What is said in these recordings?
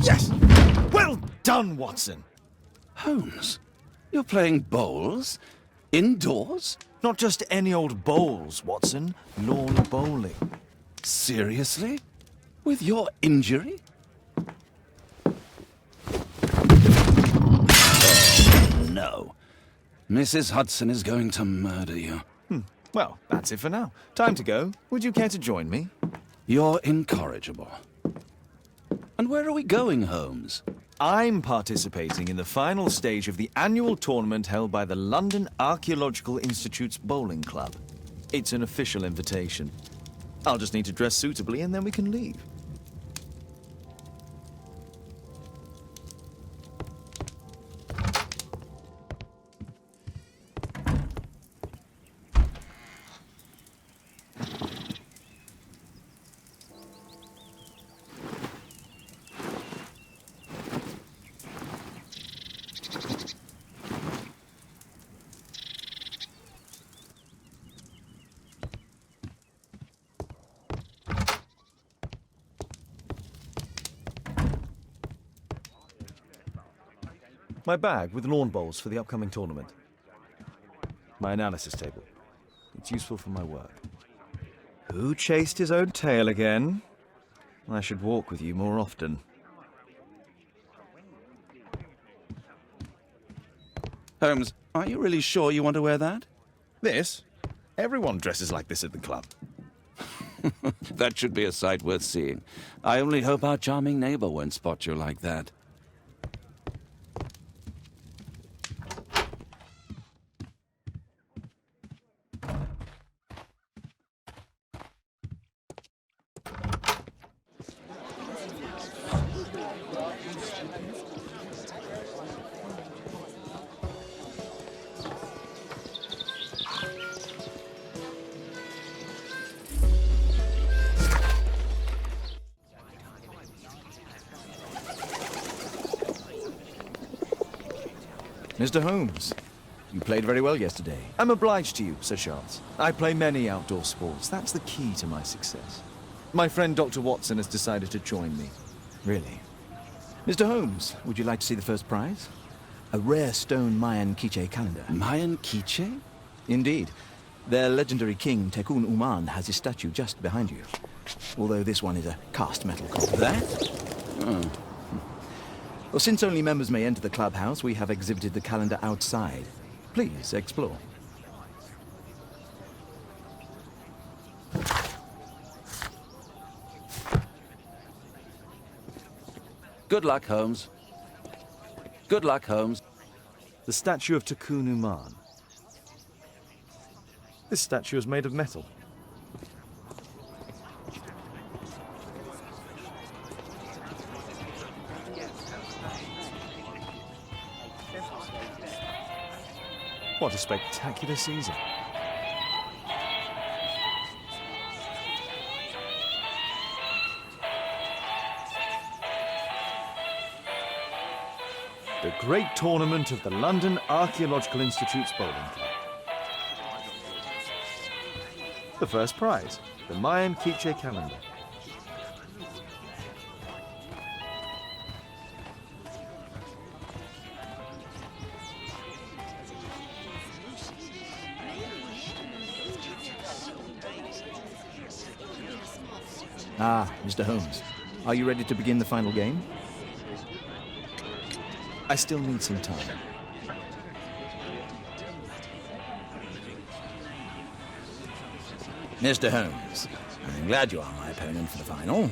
Yes! Well done, Watson! Holmes, you're playing bowls? Indoors? Not just any old bowls, Watson. Lawn bowling. Seriously? With your injury? Oh, no. Mrs. Hudson is going to murder you. Well, that's it for now. Time to go. Would you care to join me? You're incorrigible. And where are we going, Holmes? I'm participating in the final stage of the annual tournament held by the London Archaeological Institute's bowling club. It's an official invitation. I'll just need to dress suitably and then we can leave. My bag with lawn bowls for the upcoming tournament. My analysis table. It's useful for my work. Who chased his own tail again? I should walk with you more often. Holmes, are you really sure you want to wear that? This? Everyone dresses like this at the club. That should be a sight worth seeing. I only hope our charming neighbor won't spot you like that. Mr. Holmes, you played very well yesterday. I'm obliged to you, Sir Charles. I play many outdoor sports. That's the key to my success. My friend Dr. Watson has decided to join me. Really. Mr. Holmes, would you like to see the first prize? A rare stone Mayan Quiche calendar. Mayan Quiche? Indeed. Their legendary king, Tekun Uman, has his statue just behind you. Although this one is a cast metal copy. That? Oh. Well, since only members may enter the clubhouse, we have exhibited the calendar outside. Please, explore. Good luck, Holmes. Good luck, Holmes. The statue of Tekun Uman. This statue is made of metal. What a spectacular season. The great tournament of the London Archaeological Institute's bowling club. The first prize, the Mayan Quiche calendar. Ah, Mr. Holmes, are you ready to begin the final game? I still need some time. Mr. Holmes, I'm glad you are my opponent for the final.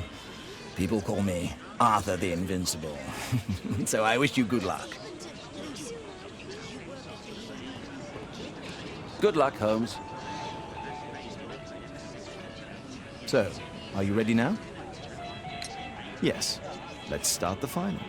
People call me Arthur the Invincible, so I wish you good luck. Good luck, Holmes. So, are you ready now? Yes. Let's start the final.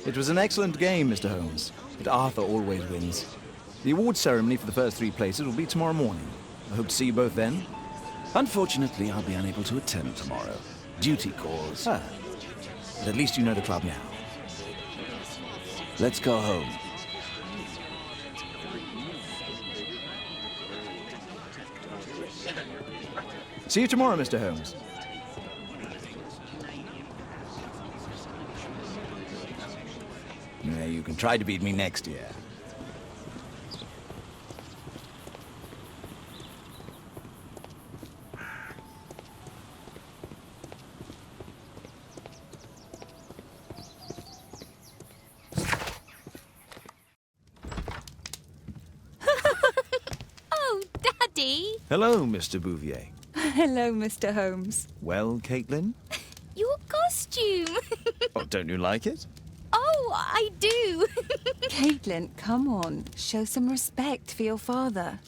It was an excellent game, Mr. Holmes, but Arthur always wins. The award ceremony for the first 3 places will be tomorrow morning. I hope to see you both then. Unfortunately, I'll be unable to attend tomorrow. Duty calls. Ah, but at least you know the club now. Let's go home. See you tomorrow, Mr. Holmes. Yeah, you can try to beat me next year. Oh, Daddy! Hello, Mr. Bouvier. Hello, Mr. Holmes. Well, Caitlin? Your costume! Oh, don't you like it? Oh, I do! Caitlin, come on. Show some respect for your father.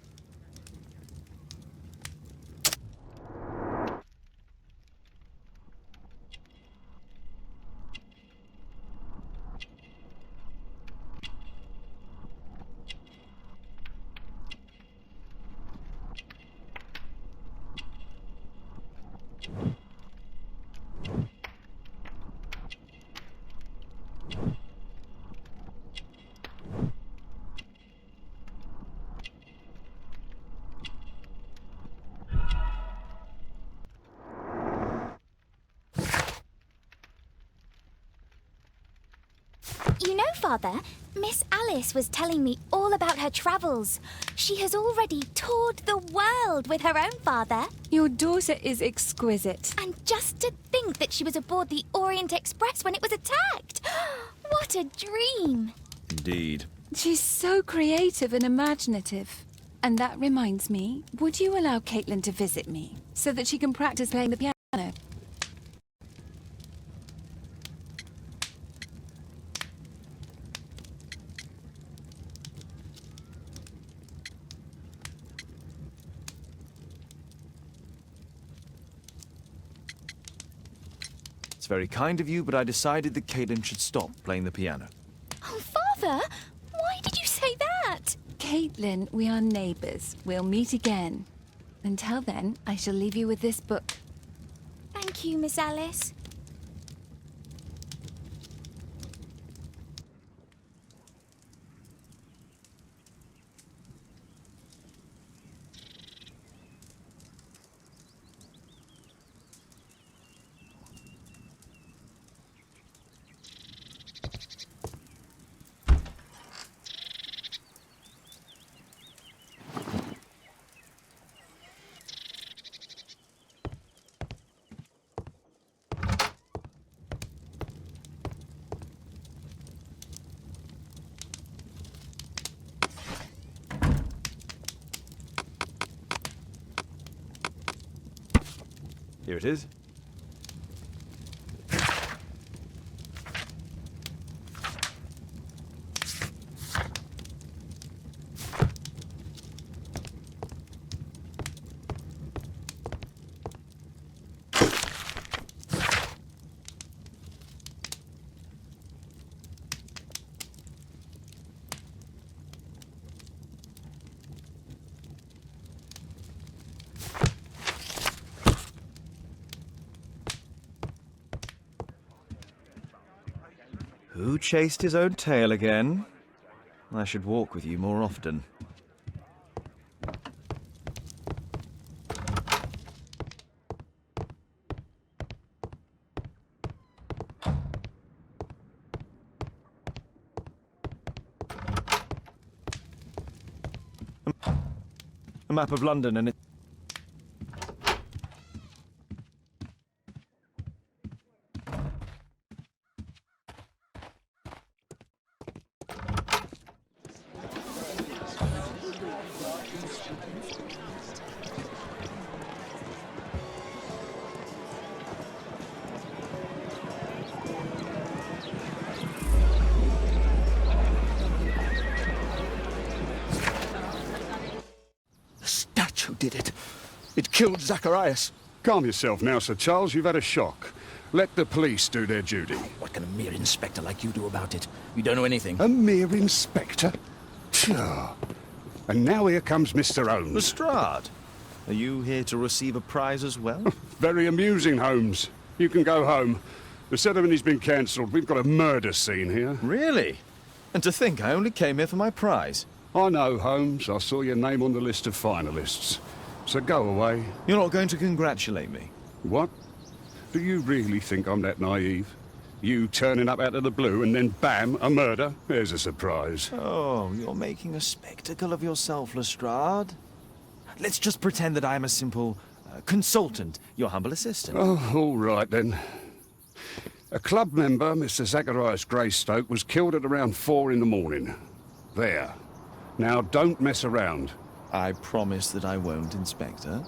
You know, Father, Miss Alice was telling me all about her travels. She has already toured the world with her own father. Your daughter is exquisite. And just to think that she was aboard the Orient Express when it was attacked. What a dream! Indeed. She's so creative and imaginative. And that reminds me, would you allow Caitlin to visit me so that she can practice playing the piano? It's very kind of you, but I decided that Caitlin should stop playing the piano. Oh, Father! Why did you say that? Caitlin, we are neighbours. We'll meet again. Until then, I shall leave you with this book. Thank you, Miss Alice. Here it is. Who chased his own tail again? I should walk with you more often. A map of London and it... Did it. It killed Zacharias. Calm yourself now, Sir Charles. You've had a shock. Let the police do their duty. What can a mere inspector like you do about it? You don't know anything. A mere inspector? Phew. And now here comes Mr. Holmes. Lestrade, are you here to receive a prize as well? Very amusing, Holmes. You can go home. The ceremony's been cancelled. We've got a murder scene here. Really? And to think I only came here for my prize. I know, Holmes. I saw your name on the list of finalists. So go away. You're not going to congratulate me? What? Do you really think I'm that naive? You turning up out of the blue and then bam, a murder? There's a surprise. Oh, you're making a spectacle of yourself, Lestrade. Let's just pretend that I'm a simple consultant, your humble assistant. Oh, all right then. A club member, Mr. Zacharias Greystoke, was killed at around 4 in the morning. There. Now don't mess around. I promise that I won't, Inspector.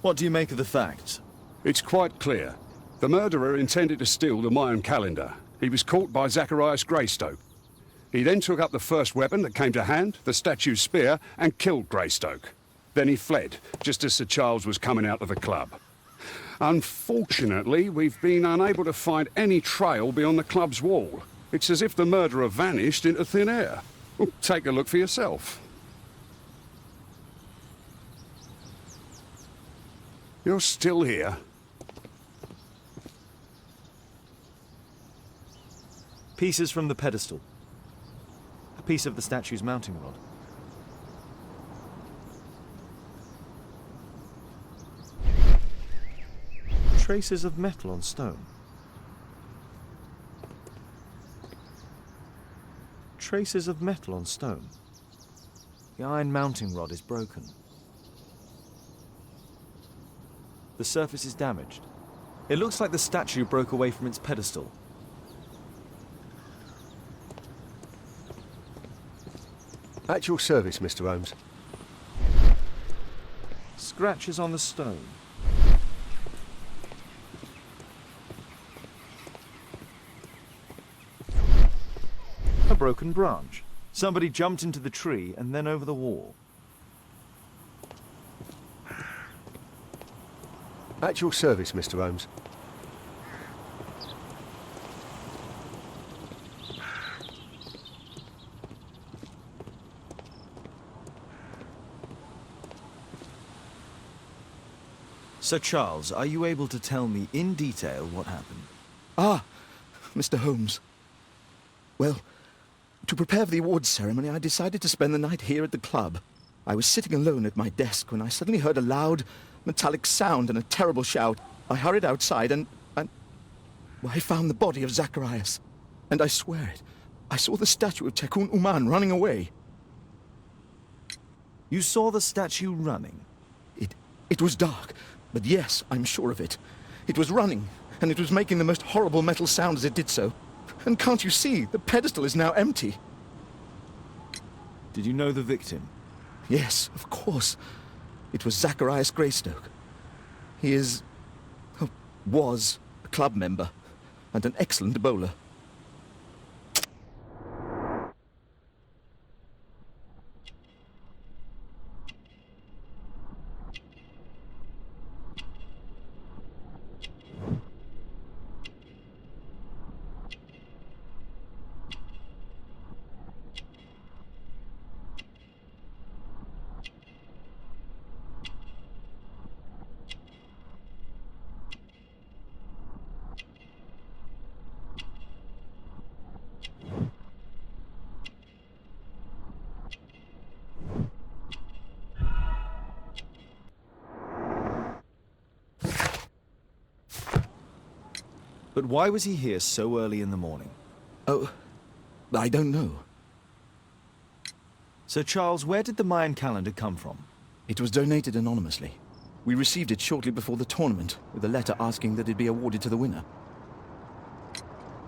What do you make of the facts? It's quite clear. The murderer intended to steal the Mayan calendar. He was caught by Zacharias Greystoke. He then took up the first weapon that came to hand, the statue's spear, and killed Greystoke. Then he fled, just as Sir Charles was coming out of the club. Unfortunately, we've been unable to find any trail beyond the club's wall. It's as if the murderer vanished into thin air. Well, take a look for yourself. You're still here? Pieces from the pedestal. A piece of the statue's mounting rod. Traces of metal on stone. Traces of metal on stone. The iron mounting rod is broken. The surface is damaged. It looks like the statue broke away from its pedestal. At your service, Mr. Holmes. Scratches on the stone. A broken branch. Somebody jumped into the tree and then over the wall. At your service, Mr. Holmes. Sir Charles, are you able to tell me in detail what happened? Ah, Mr. Holmes. Well, to prepare for the awards ceremony, I decided to spend the night here at the club. I was sitting alone at my desk when I suddenly heard a loud, metallic sound and a terrible shout. I hurried outside and I found the body of Zacharias. And I swear it, I saw the statue of Tekun Uman running away. You saw the statue running? It was dark, but yes, I'm sure of it. It was running, and it was making the most horrible metal sound as it did so. And can't you see, the pedestal is now empty. Did you know the victim? Yes, of course. It was Zacharias Greystoke. He was a club member, and an excellent bowler. But why was he here so early in the morning? Oh, I don't know. Sir Charles, where did the Mayan calendar come from? It was donated anonymously. We received it shortly before the tournament, with a letter asking that it be awarded to the winner.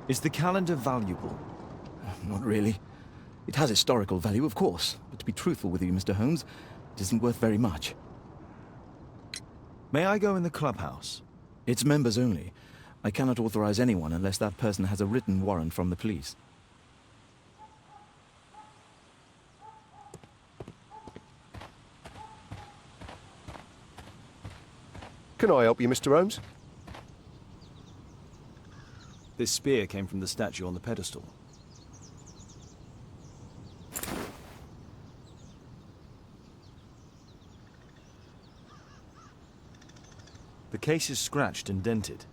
Is the calendar valuable? Not really. It has historical value, of course, but to be truthful with you, Mr. Holmes, it isn't worth very much. May I go in the clubhouse? It's members only. I cannot authorize anyone unless that person has a written warrant from the police. Can I help you, Mr. Holmes? This spear came from the statue on the pedestal. The case is scratched and dented.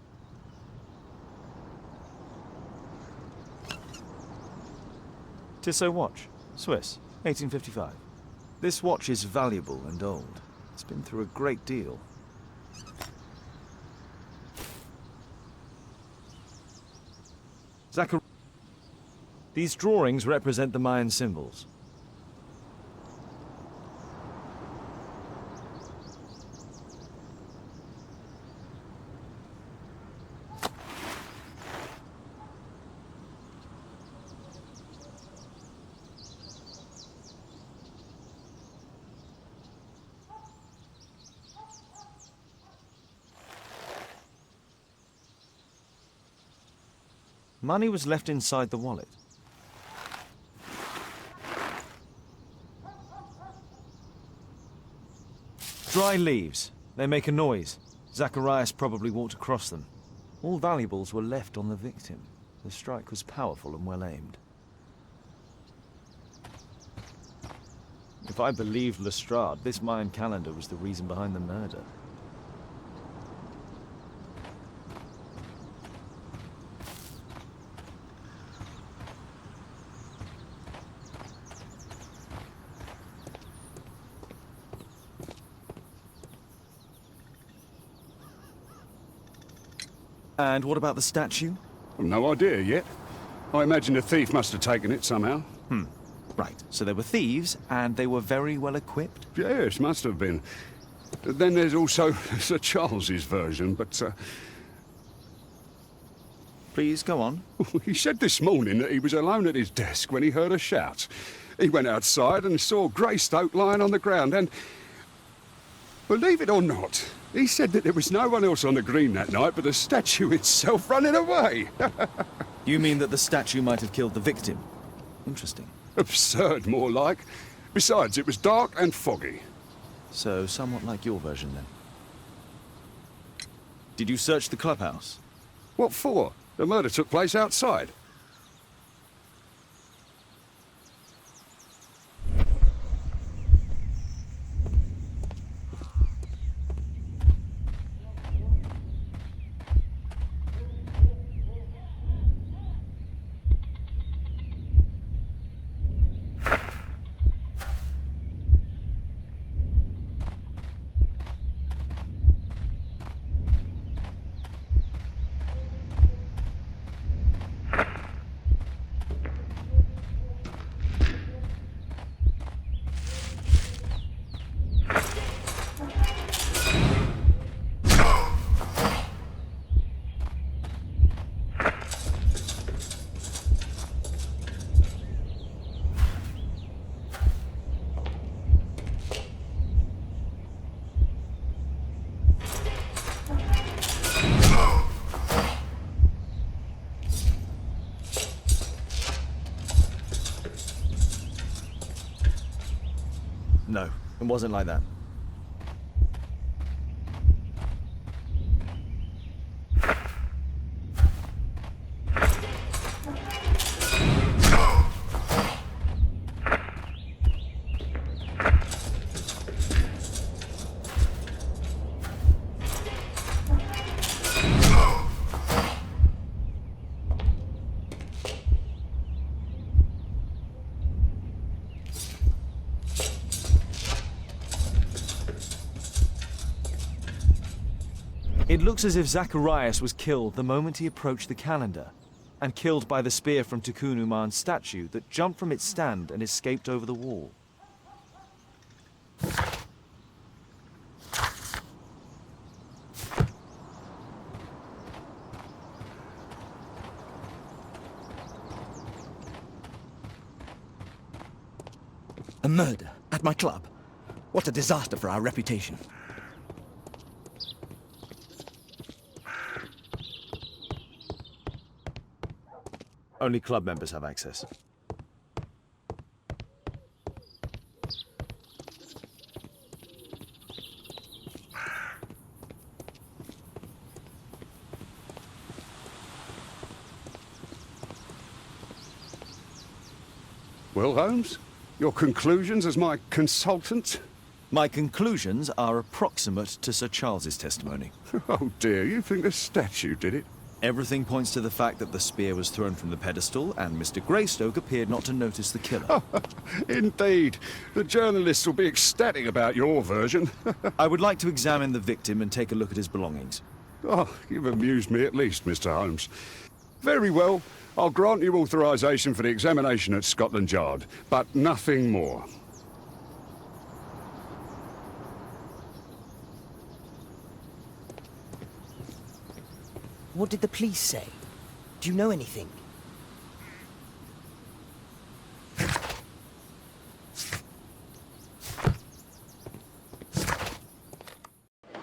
Tissot watch, Swiss, 1855. This watch is valuable and old. It's been through a great deal. These drawings represent the Mayan symbols. Money was left inside the wallet. Dry leaves. They make a noise. Zacharias probably walked across them. All valuables were left on the victim. The strike was powerful and well aimed. If I believed Lestrade, this Mayan calendar was the reason behind the murder. And what about the statue? No idea yet. I imagine a thief must have taken it somehow. Right, so they were thieves, and they were very well equipped? Yes, must have been. Then there's also Sir Charles's version, but Please, go on. he said this morning that he was alone at his desk when he heard a shout. He went outside and saw Greystoke lying on the ground, and believe it or not, he said that there was no one else on the green that night but the statue itself running away. You mean that the statue might have killed the victim? Interesting. Absurd, more like. Besides, it was dark and foggy. So, somewhat like your version, then. Did you search the clubhouse? What for? The murder took place outside. No, it wasn't like that. It looks as if Zacharias was killed the moment he approached the calendar, and killed by the spear from Tikkun Uman's statue that jumped from its stand and escaped over the wall. A murder at my club. What a disaster for our reputation. Only club members have access. Well, Holmes, your conclusions as my consultant? My conclusions are approximate to Sir Charles's testimony. Oh dear, you think the statue did it? Everything points to the fact that the spear was thrown from the pedestal, and Mr. Greystoke appeared not to notice the killer. Indeed. The journalists will be ecstatic about your version. I would like to examine the victim and take a look at his belongings. Oh, you've amused me at least, Mr. Holmes. Very well. I'll grant you authorization for the examination at Scotland Yard, but nothing more. What did the police say? Do you know anything?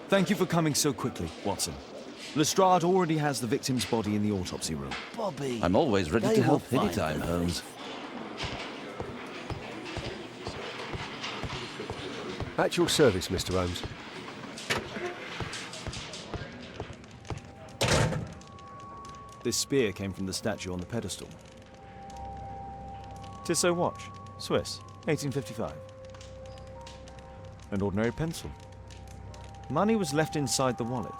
Thank you for coming so quickly, Watson. Lestrade already has the victim's body in the autopsy room. Bobby. I'm always ready they to will help find anytime, the Holmes. At your service, Mr. Holmes. This spear came from the statue on the pedestal. Tissot watch, Swiss, 1855. An ordinary pencil. Money was left inside the wallet.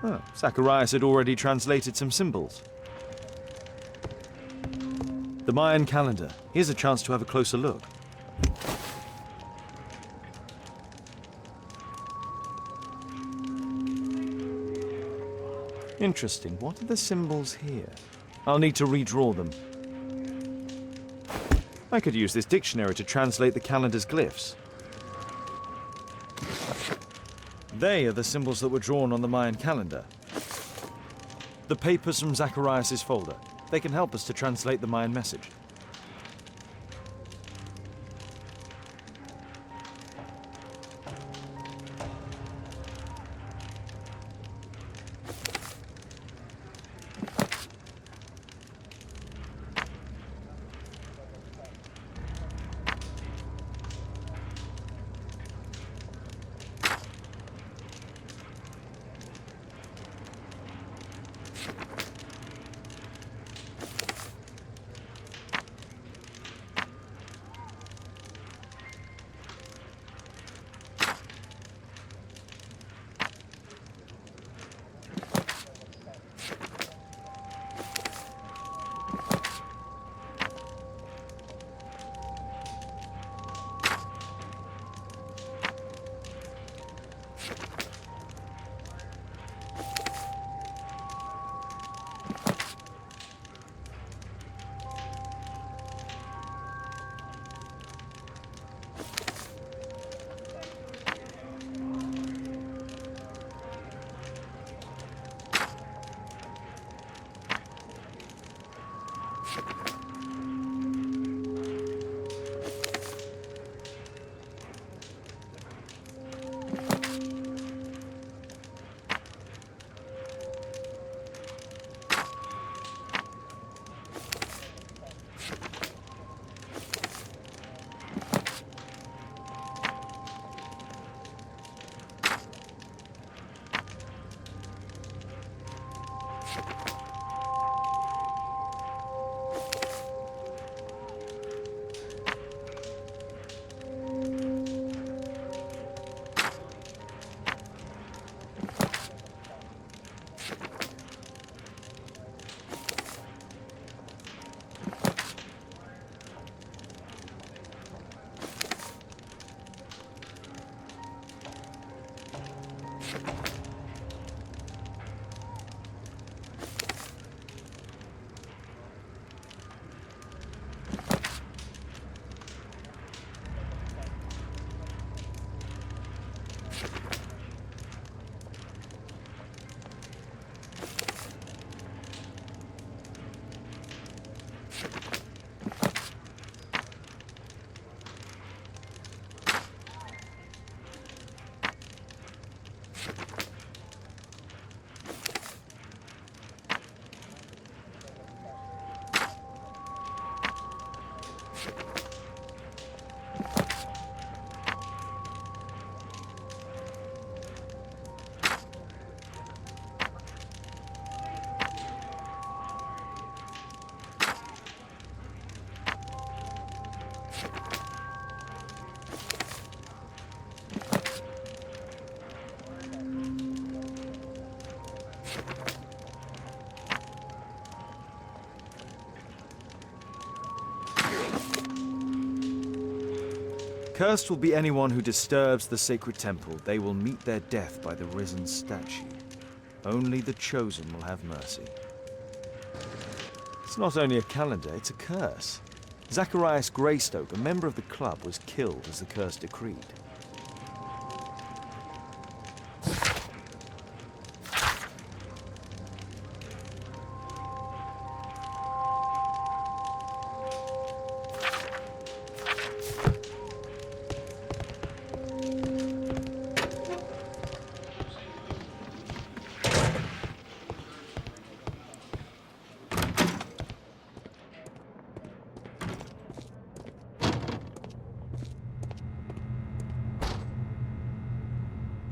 Oh, Zacharias had already translated some symbols. The Mayan calendar. Here's a chance to have a closer look. Interesting. What are the symbols here? I'll need to redraw them. I could use this dictionary to translate the calendar's glyphs. They are the symbols that were drawn on the Mayan calendar. The papers from Zacharias' folder. They can help us to translate the Mayan message. Cursed will be anyone who disturbs the sacred temple. They will meet their death by the risen statue. Only the chosen will have mercy. It's not only a calendar, it's a curse. Zacharias Greystoke, a member of the club, was killed as the curse decreed.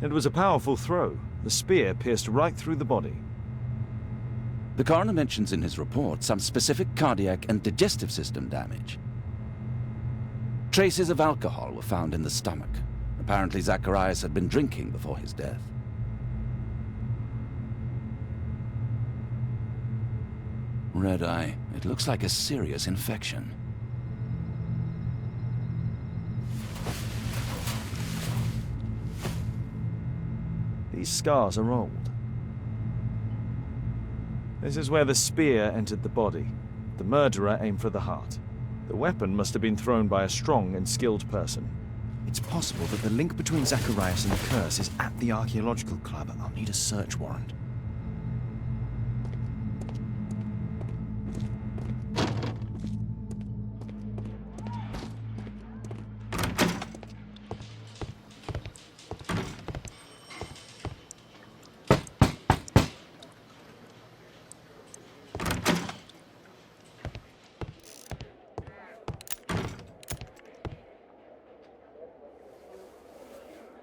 It was a powerful throw. The spear pierced right through the body. The coroner mentions in his report some specific cardiac and digestive system damage. Traces of alcohol were found in the stomach. Apparently Zacharias had been drinking before his death. Red eye. It looks like a serious infection. These scars are old. This is where the spear entered the body. The murderer aimed for the heart. The weapon must have been thrown by a strong and skilled person. It's possible that the link between Zacharias and the curse is at the archaeological club. I'll need a search warrant.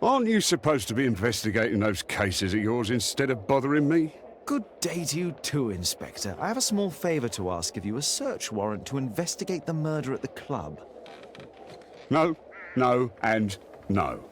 Aren't you supposed to be investigating those cases of yours instead of bothering me? Good day to you too, Inspector. I have a small favor to ask of you, a search warrant to investigate the murder at the club. No, no, and no.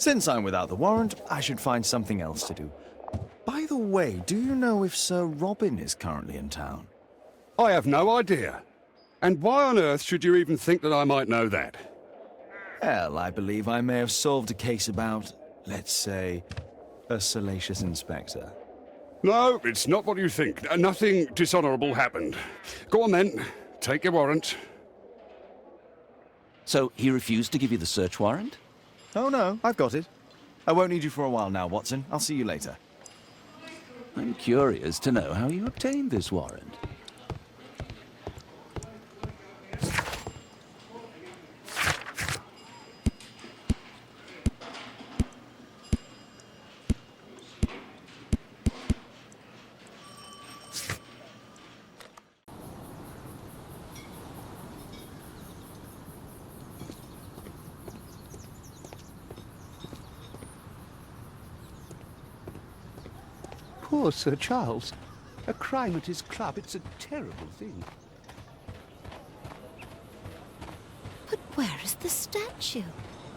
Since I'm without the warrant, I should find something else to do. By the way, do you know if Sir Robin is currently in town? I have no idea. And why on earth should you even think that I might know that? Well, I believe I may have solved a case about, let's say, a salacious inspector. No, it's not what you think. Nothing dishonourable happened. Go on then. Take your warrant. So he refused to give you the search warrant? Oh no, I've got it. I won't need you for a while now, Watson. I'll see you later. I'm curious to know how you obtained this warrant. Poor Sir Charles. A crime at his club, it's a terrible thing. But where is the statue?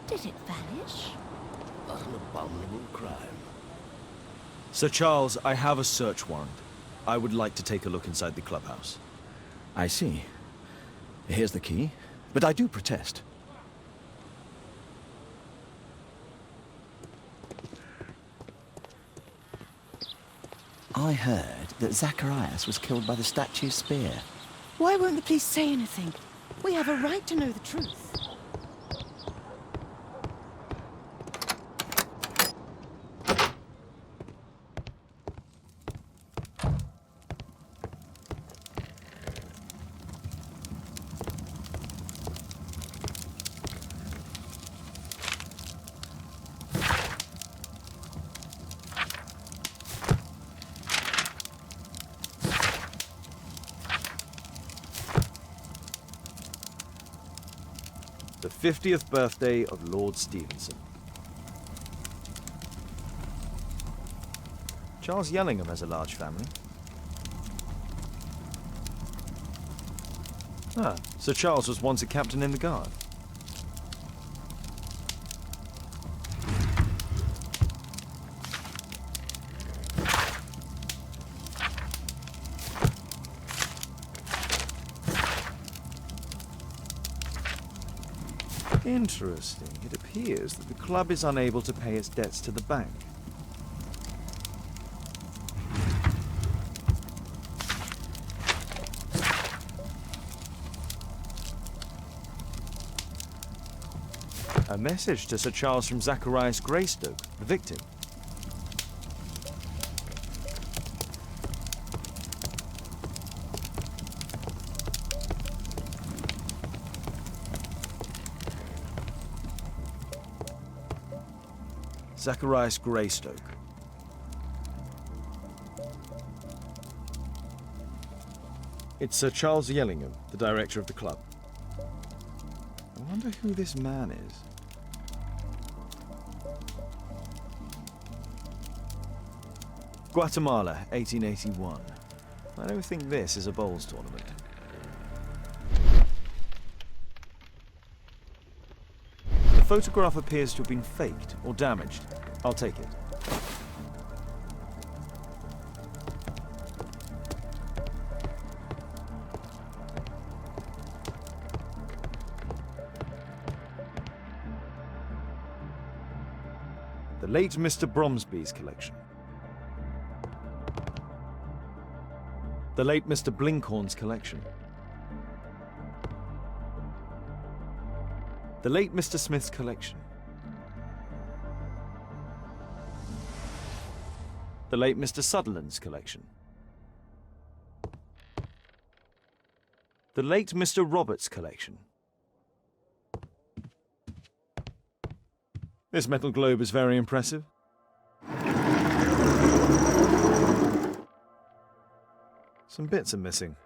Did it vanish? An abominable crime. Sir Charles, I have a search warrant. I would like to take a look inside the clubhouse. I see. Here's the key, but I do protest. I heard that Zacharias was killed by the statue's spear. Why won't the police say anything? We have a right to know the truth. The 50th birthday of Lord Stevenson. Charles Yellingham has a large family. Ah, Sir Charles was once a captain in the Guard. Interesting. It appears that the club is unable to pay its debts to the bank. A message to Sir Charles from Zacharias Greystoke, the victim. Zacharias Greystoke. It's Sir Charles Yellingham, the director of the club. I wonder who this man is. Guatemala, 1881. I don't think this is a bowls tournament. The photograph appears to have been faked or damaged. I'll take it. The late Mr. Bromsby's collection. The late Mr. Blinkhorn's collection. The late Mr. Smith's collection. The late Mr. Sutherland's collection. The late Mr. Roberts' collection. This metal globe is very impressive. Some bits are missing.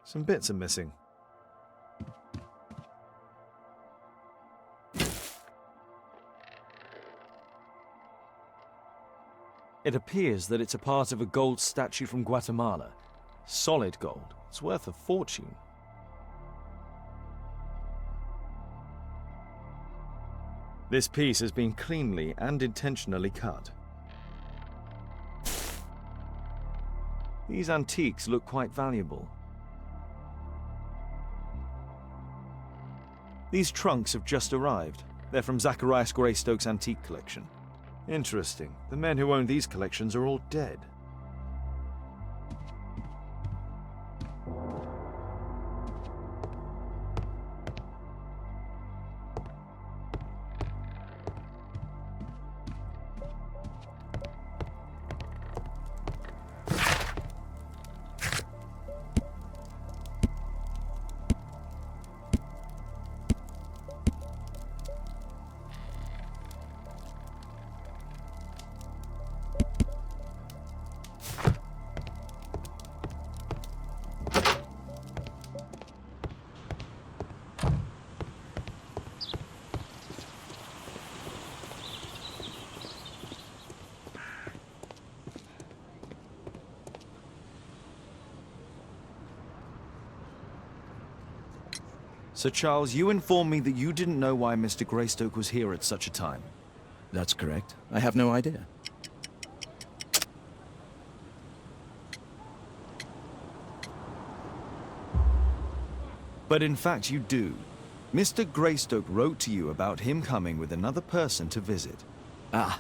Some bits are missing. It appears that it's a part of a gold statue from Guatemala. Solid gold. It's worth a fortune. This piece has been cleanly and intentionally cut. These antiques look quite valuable. These trunks have just arrived. They're from Zacharias Greystoke's antique collection. Interesting. The men who own these collections are all dead. Sir Charles, you informed me that you didn't know why Mr. Greystoke was here at such a time. That's correct. I have no idea. But in fact you do. Mr. Greystoke wrote to you about him coming with another person to visit. Ah,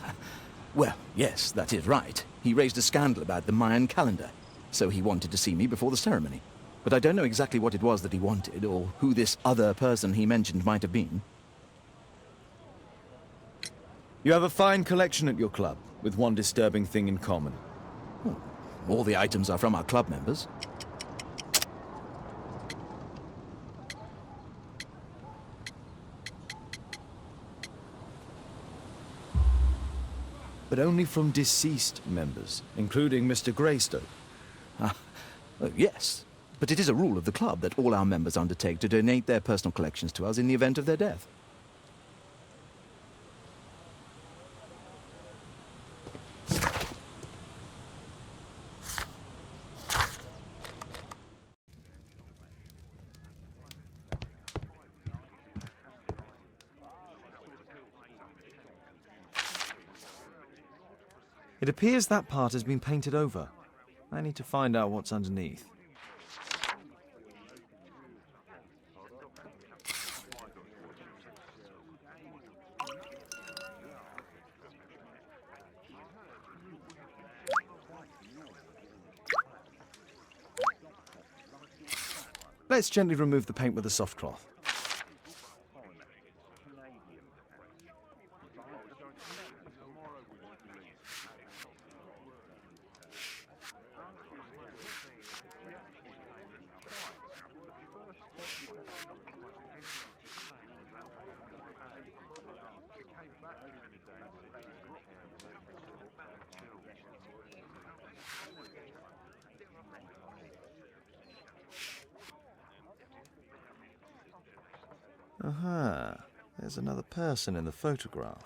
well, yes, that is right. He raised a scandal about the Mayan calendar, so he wanted to see me before the ceremony. But I don't know exactly what it was that he wanted, or who this other person he mentioned might have been. You have a fine collection at your club, with one disturbing thing in common. Well, all the items are from our club members. But only from deceased members, including Mr. Greystoke. Yes, But it is a rule of the club that all our members undertake to donate their personal collections to us in the event of their death. It appears that part has been painted over. I need to find out what's underneath. Let's gently remove the paint with a soft cloth. Aha, there's another person in the photograph.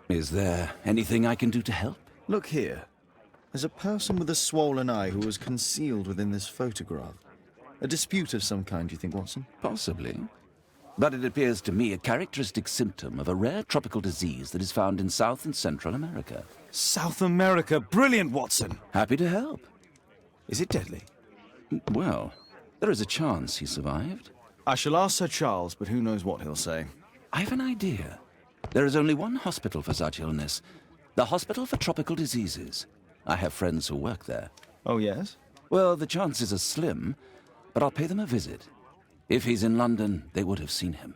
Is there anything I can do to help? Look here. There's a person with a swollen eye who was concealed within this photograph. A dispute of some kind, do you think, Watson? Possibly. But it appears to me a characteristic symptom of a rare tropical disease that is found in South and Central America. South America! Brilliant, Watson! Happy to help. Is it deadly? Well, there is a chance he survived. I shall ask Sir Charles, but who knows what he'll say. I have an idea. There is only one hospital for such illness. The Hospital for Tropical Diseases. I have friends who work there. Oh, yes? Well, the chances are slim, but I'll pay them a visit. If he's in London, they would have seen him.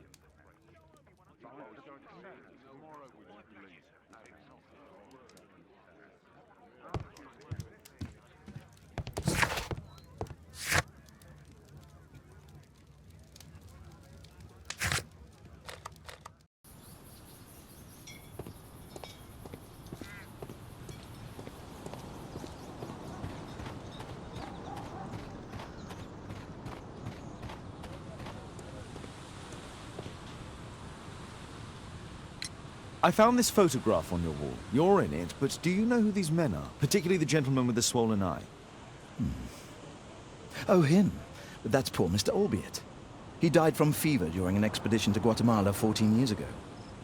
I found this photograph on your wall. You're in it, but do you know who these men are? Particularly the gentleman with the swollen eye. Oh, him. But that's poor Mr. Albeit. He died from fever during an expedition to Guatemala 14 years ago.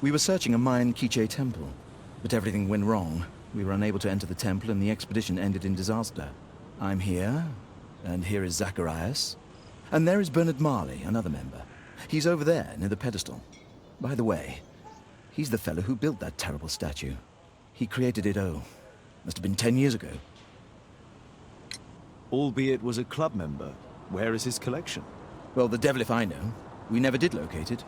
We were searching a Mayan Quiche temple, but everything went wrong. We were unable to enter the temple and the expedition ended in disaster. I'm here, and here is Zacharias. And there is Bernard Marley, another member. He's over there, near the pedestal. By the way, he's the fellow who built that terrible statue. He created it, must have been 10 years ago. Albeit was a club member. Where is his collection? Well, the devil if I know. We never did locate it.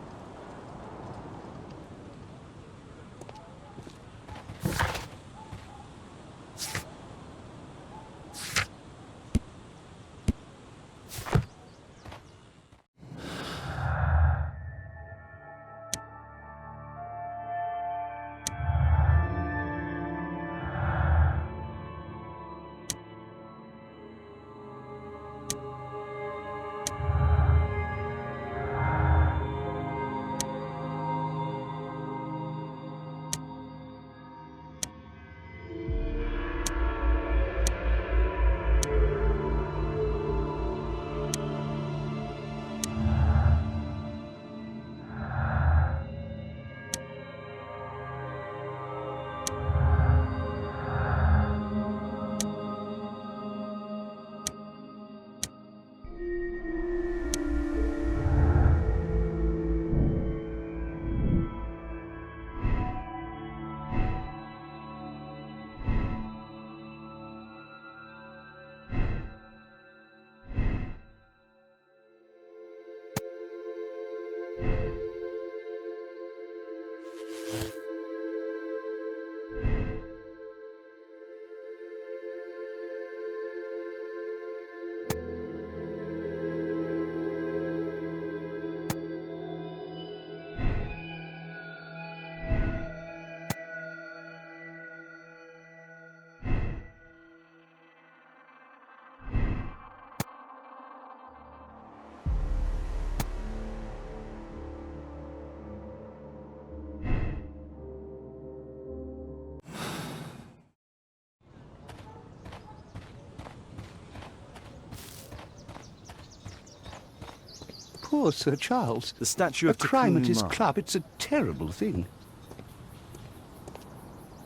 Poor Sir Charles. The statue A of crime at his Takunu Ma. club, it's a terrible thing.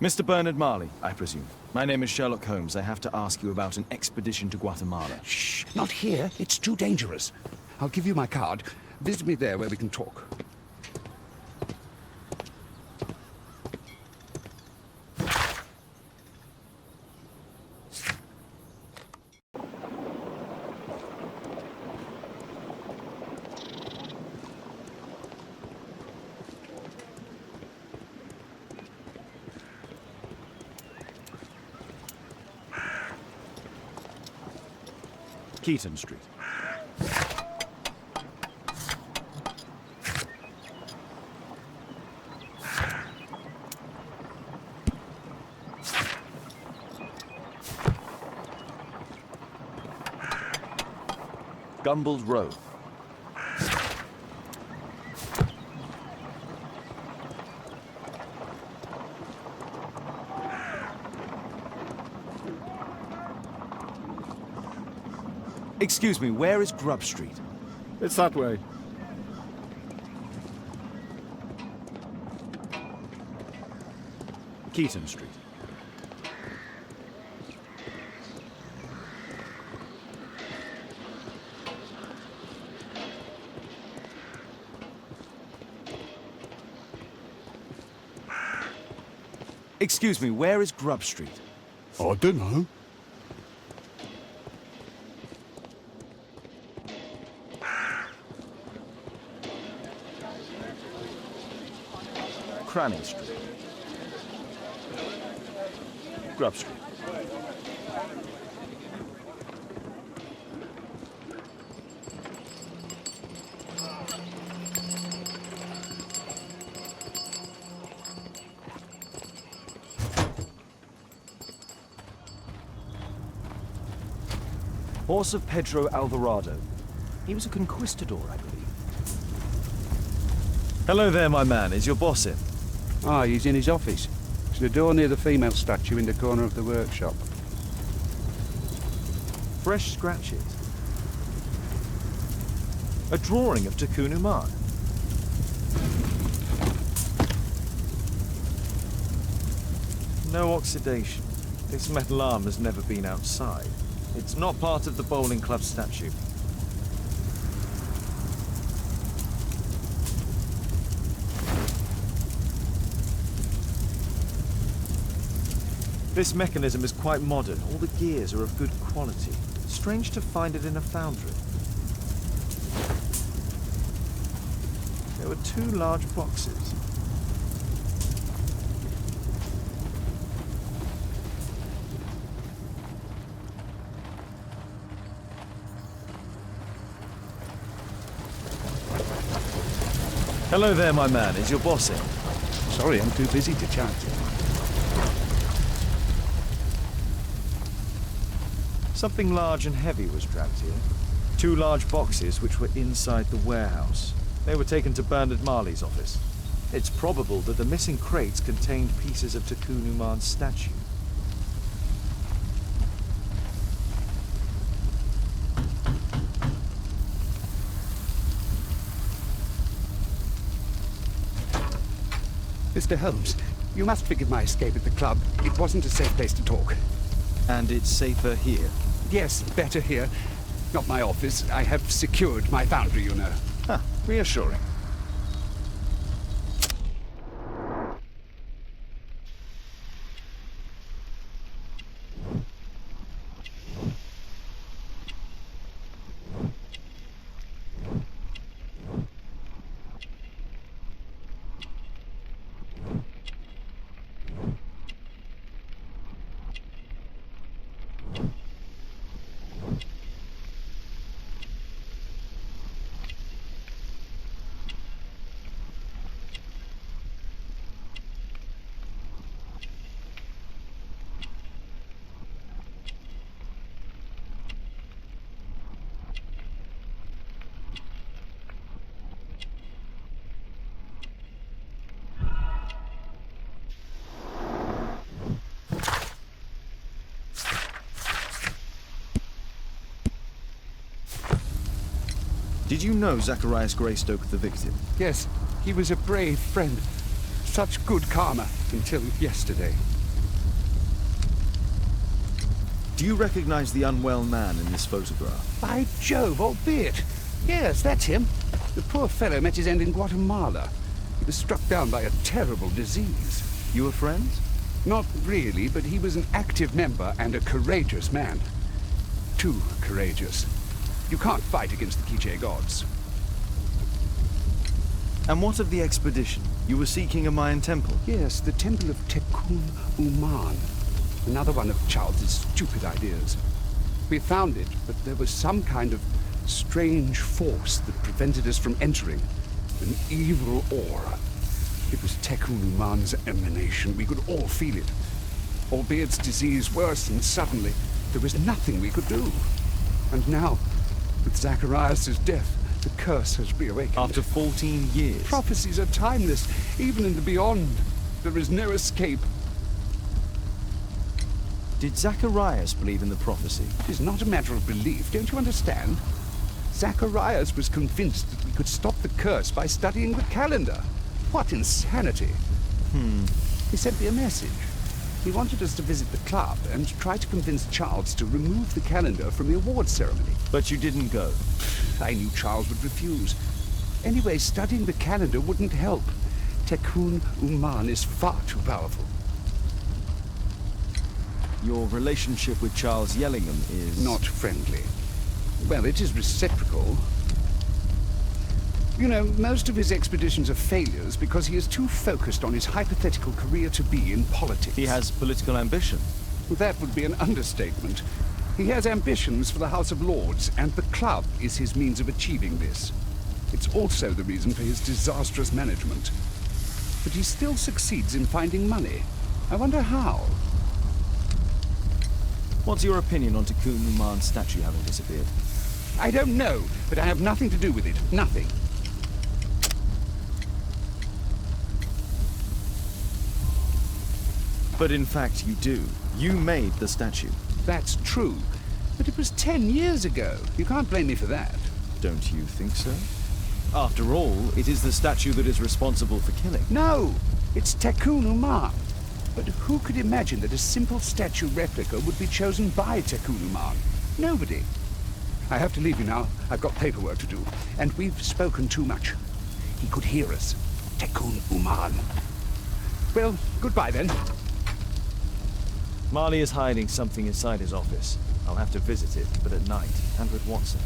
Mr. Bernard Marley, I presume. My name is Sherlock Holmes. I have to ask you about an expedition to Guatemala. Shh, not here. It's too dangerous. I'll give you my card. Visit me there where we can talk. Keaton Street. Gumballs Road. Excuse me, where is Grub Street? It's that way. Keaton Street. Excuse me, where is Grub Street? I don't know. Cranny Street. Grub Street. Horse of Pedro Alvarado. He was a conquistador, I believe. Hello there, my man. Is your boss in? Ah, he's in his office. It's the door near the female statue in the corner of the workshop. Fresh scratches. A drawing of Takunu Ma. No oxidation. This metal arm has never been outside. It's not part of the bowling club statue. This mechanism is quite modern. All the gears are of good quality. Strange to find it in a foundry. There were 2 large boxes. Hello there, my man. Is your boss in? Sorry, I'm too busy to chat. Something large and heavy was dragged here. 2 large boxes which were inside the warehouse. They were taken to Bernard Marley's office. It's probable that the missing crates contained pieces of Takunu Ma's statue. Mr. Holmes, you must forgive my escape at the club. It wasn't a safe place to talk. And it's safer here. Yes, better here. Not my office. I have secured my foundry, you know. Huh, reassuring. Did you know Zacharias Greystoke, the victim? Yes, he was a brave friend. Such good karma until yesterday. Do you recognize the unwell man in this photograph? By Jove, albeit. Yes, that's him. The poor fellow met his end in Guatemala. He was struck down by a terrible disease. You were friends? Not really, but he was an active member and a courageous man. Too courageous. You can't fight against the Quiche gods. And what of the expedition? You were seeking a Mayan temple? Yes, the temple of Tekun Uman. Another one of Charles's stupid ideas. We found it, but there was some kind of strange force that prevented us from entering. An evil aura. It was Tekun Uman's emanation. We could all feel it. Albiet's disease worsened suddenly. There was nothing we could do. And now, with Zacharias' death, the curse has reawakened. After 14 years? Prophecies are timeless, even in the beyond. There is no escape. Did Zacharias believe in the prophecy? It is not a matter of belief, don't you understand? Zacharias was convinced that we could stop the curse by studying the calendar. What insanity! He sent me a message. He wanted us to visit the club and try to convince Charles to remove the calendar from the awards ceremony. But you didn't go? I knew Charles would refuse. Anyway, studying the calendar wouldn't help. Tekun Uman is far too powerful. Your relationship with Charles Yellingham is... Not friendly. Well, it is reciprocal. You know, most of his expeditions are failures because he is too focused on his hypothetical career to be in politics. He has political ambition. That would be an understatement. He has ambitions for the House of Lords, and the club is his means of achieving this. It's also the reason for his disastrous management. But he still succeeds in finding money. I wonder how. What's your opinion on Tekun Uman's statue having disappeared? I don't know, but I have nothing to do with it. Nothing. But in fact, you do. You made the statue. That's true. But it was 10 years ago. You can't blame me for that. Don't you think so? After all, it is the statue that is responsible for killing. No! It's Tekun Uman. But who could imagine that a simple statue replica would be chosen by Tekun Uman? Nobody. I have to leave you now. I've got paperwork to do. And we've spoken too much. He could hear us. Tekun Uman. Well, goodbye then. Marley is hiding something inside his office. I'll have to visit it, but at night, and with Watson.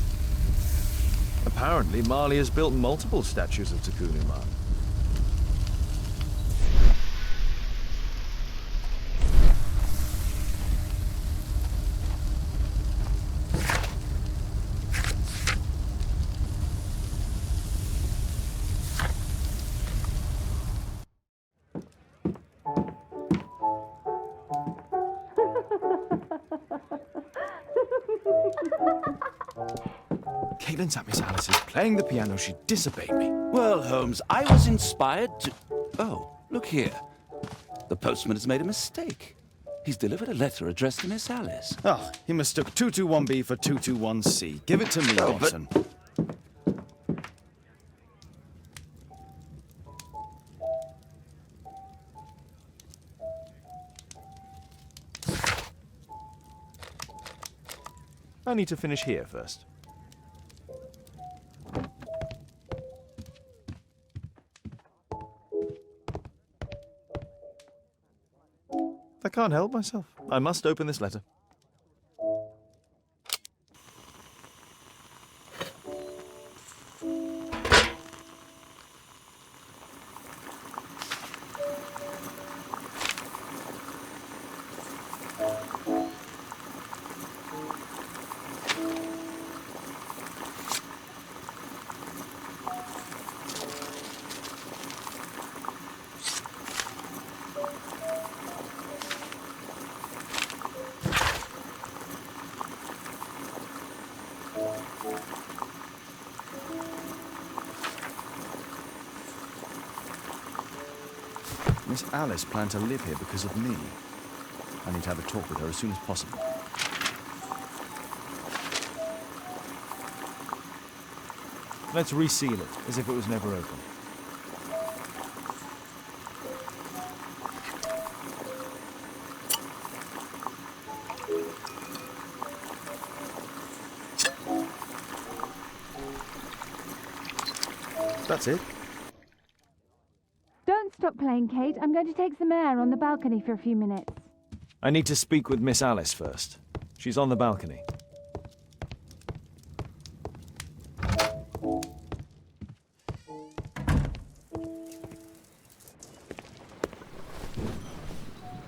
Apparently, Marley has built multiple statues of Tekun Uman. Caitlin's at Miss Alice's playing the piano. She disobeyed me. Well, Holmes, I was inspired to... Oh, look here. The postman has made a mistake. He's delivered a letter addressed to Miss Alice. Oh, he mistook 221B for 221C. Give it to me, Oh, Watson. I need to finish here first. I can't help myself. I must open this letter. Miss Alice planned to live here because of me. I need to have a talk with her as soon as possible. Let's reseal it, as if it was never open. That's it. Don't stop playing, Kate. I'm going to take some air on the balcony for a few minutes. I need to speak with Miss Alice first. She's on the balcony.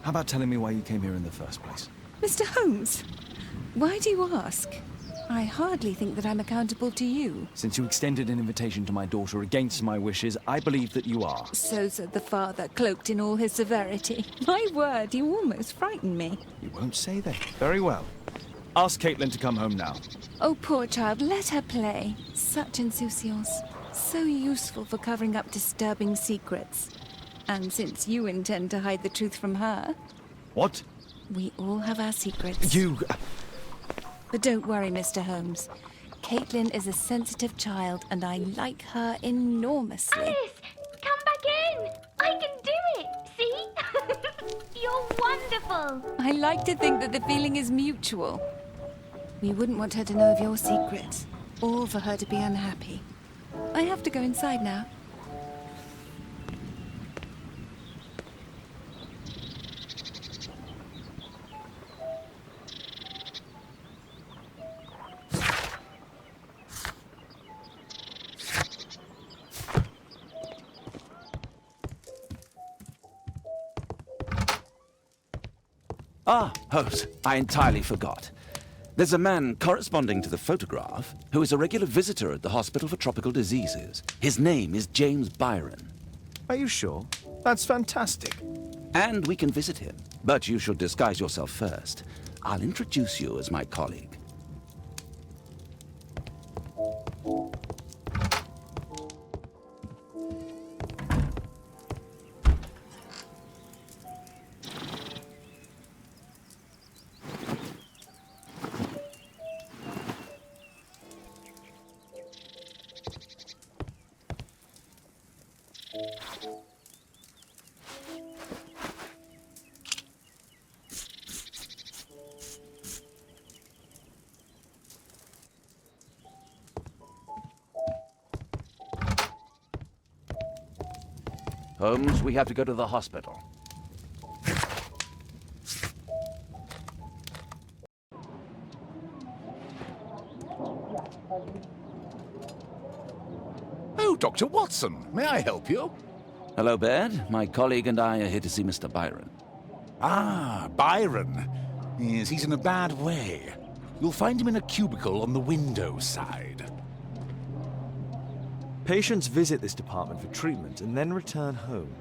How about telling me why you came here in the first place? Mr. Holmes, why do you ask? I hardly think that I'm accountable to you. Since you extended an invitation to my daughter against my wishes, I believe that you are. So said the father, cloaked in all his severity. My word, you almost frightened me. You won't say that. Very well. Ask Caitlin to come home now. Oh, poor child, let her play. Such insouciance. So useful for covering up disturbing secrets. And since you intend to hide the truth from her... What? We all have our secrets. You... But don't worry, Mr. Holmes. Caitlin is a sensitive child, and I like her enormously. Alice, come back in. I can do it. See? You're wonderful. I like to think that the feeling is mutual. We wouldn't want her to know of your secret, or for her to be unhappy. I have to go inside now. Ah, Holmes, I entirely forgot. There's a man corresponding to the photograph who is a regular visitor at the Hospital for Tropical Diseases. His name is James Byron. Are you sure? That's fantastic. And we can visit him, but you should disguise yourself first. I'll introduce you as my colleague. Holmes, we have to go to the hospital. Oh, Dr. Watson, may I help you? Hello, Baird. My colleague and I are here to see Mr. Byron. Ah, Byron. Yes, he's in a bad way. You'll find him in a cubicle on the window side. Patients visit this department for treatment and then return home.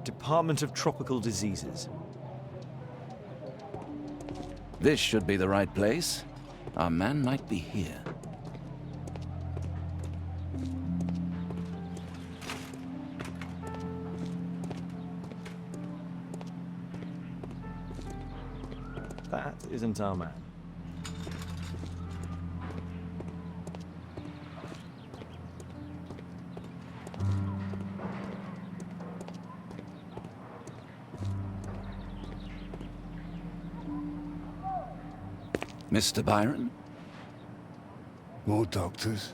Department of Tropical Diseases. This should be the right place. Our man might be here. That isn't our man. Mr. Byron? More doctors?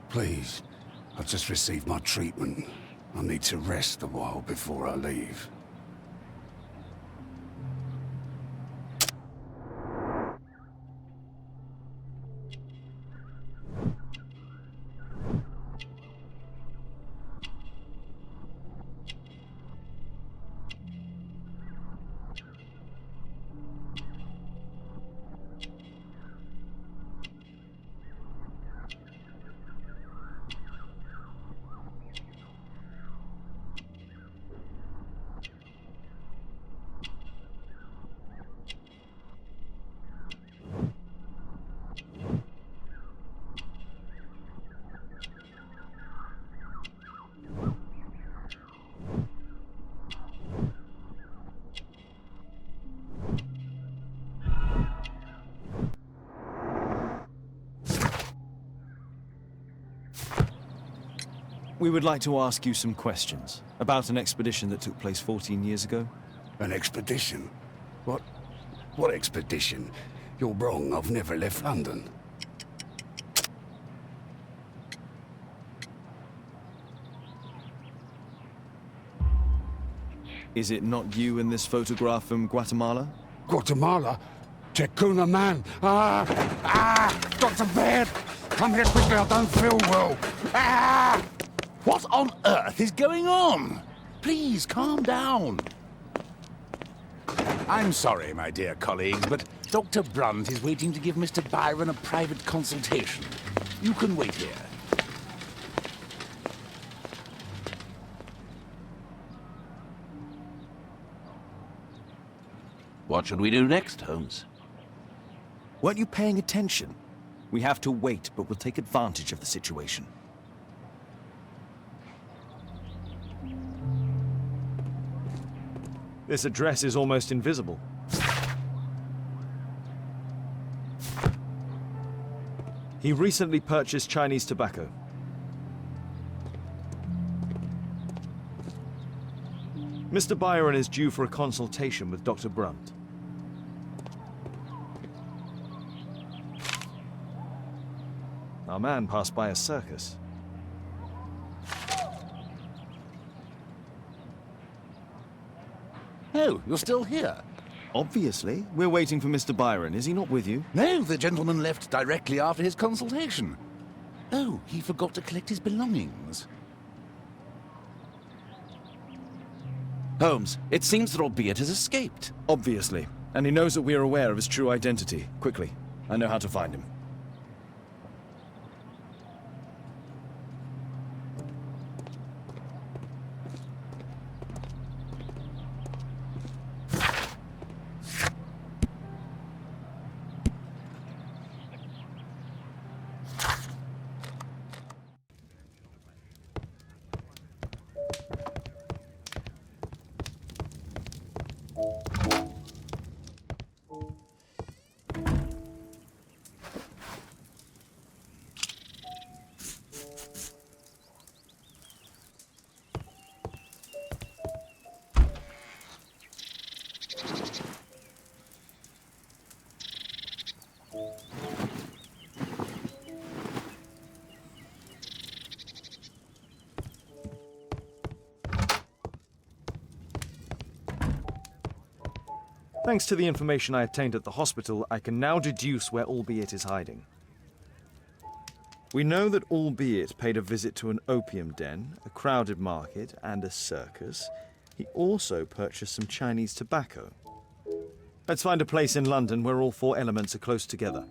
Please. I've just received my treatment. I need to rest a while before I leave. We would like to ask you some questions about an expedition that took place 14 years ago. An expedition? What expedition? You're wrong, I've never left London. Is it not you in this photograph from Guatemala? Guatemala? Tecuna man! Dr. Baird! Come here quickly, I don't feel well! What on earth is going on? Please, calm down. I'm sorry, my dear colleagues, but Dr. Brunt is waiting to give Mr. Byron a private consultation. You can wait here. What should we do next, Holmes? Weren't you paying attention? We have to wait, but we'll take advantage of the situation. This address is almost invisible. He recently purchased Chinese tobacco. Mr. Byron is due for a consultation with Dr. Brunt. Our man passed by a circus. Oh, you're still here? Obviously. We're waiting for Mr. Byron. Is he not with you? No, the gentleman left directly after his consultation. Oh, he forgot to collect his belongings. Holmes, it seems that Albeit has escaped. Obviously. And he knows that we are aware of his true identity. Quickly. I know how to find him. Thanks to the information I obtained at the hospital, I can now deduce where Albeit is hiding. We know that Albeit paid a visit to an opium den, a crowded market, and a circus. He also purchased some Chinese tobacco. Let's find a place in London where all four elements are close together.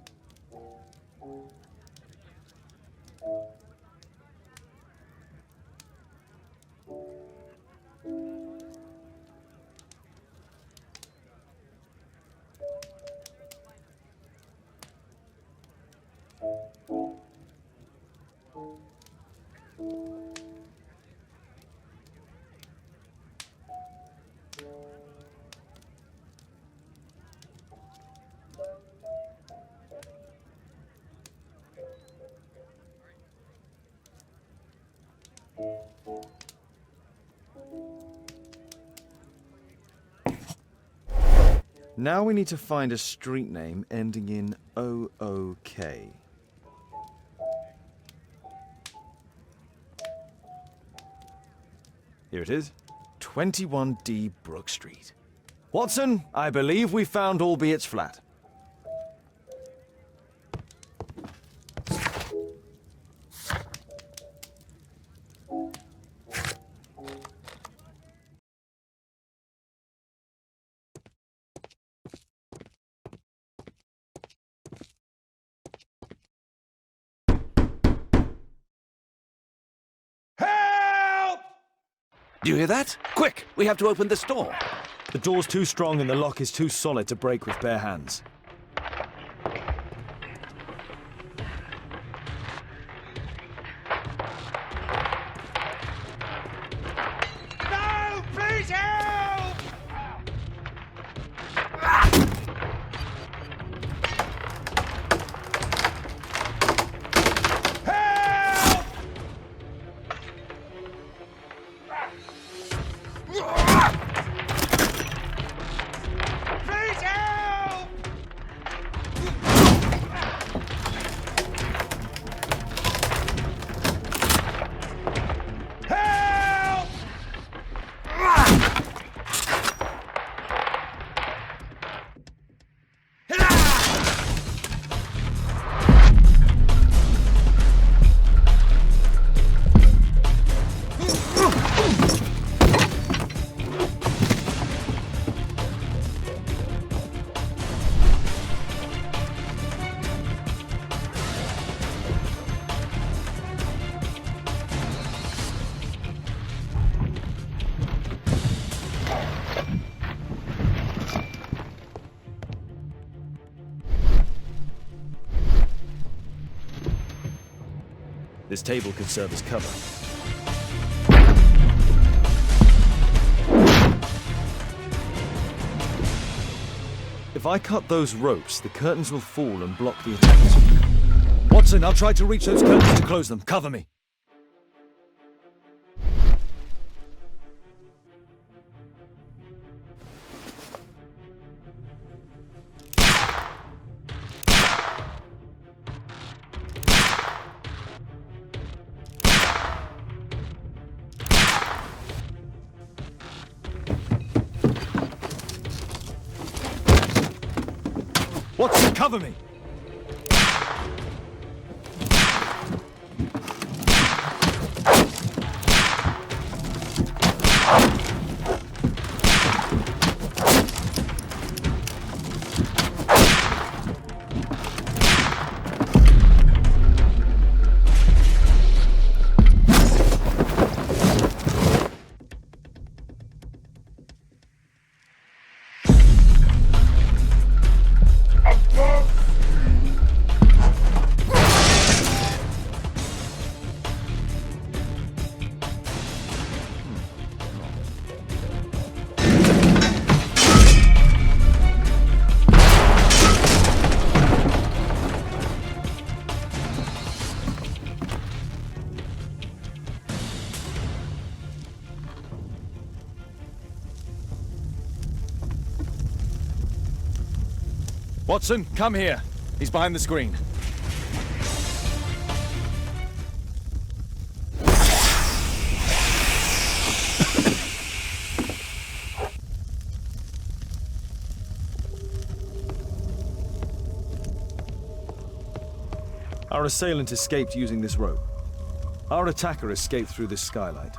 Now we need to find a street name ending in OOK. Here it is. 21D Brook Street. Watson, I believe we found Albeit's flat. Do you hear that? Quick! We have to open this door. The door's too strong and the lock is too solid to break with bare hands. No! Please help! This table could serve as cover. If I cut those ropes, the curtains will fall and block the attackers. Watson, I'll try to reach those curtains to close them. Cover me. Watson, cover me! Watson, come here. He's behind the screen. Our assailant escaped using this rope. Our attacker escaped through this skylight.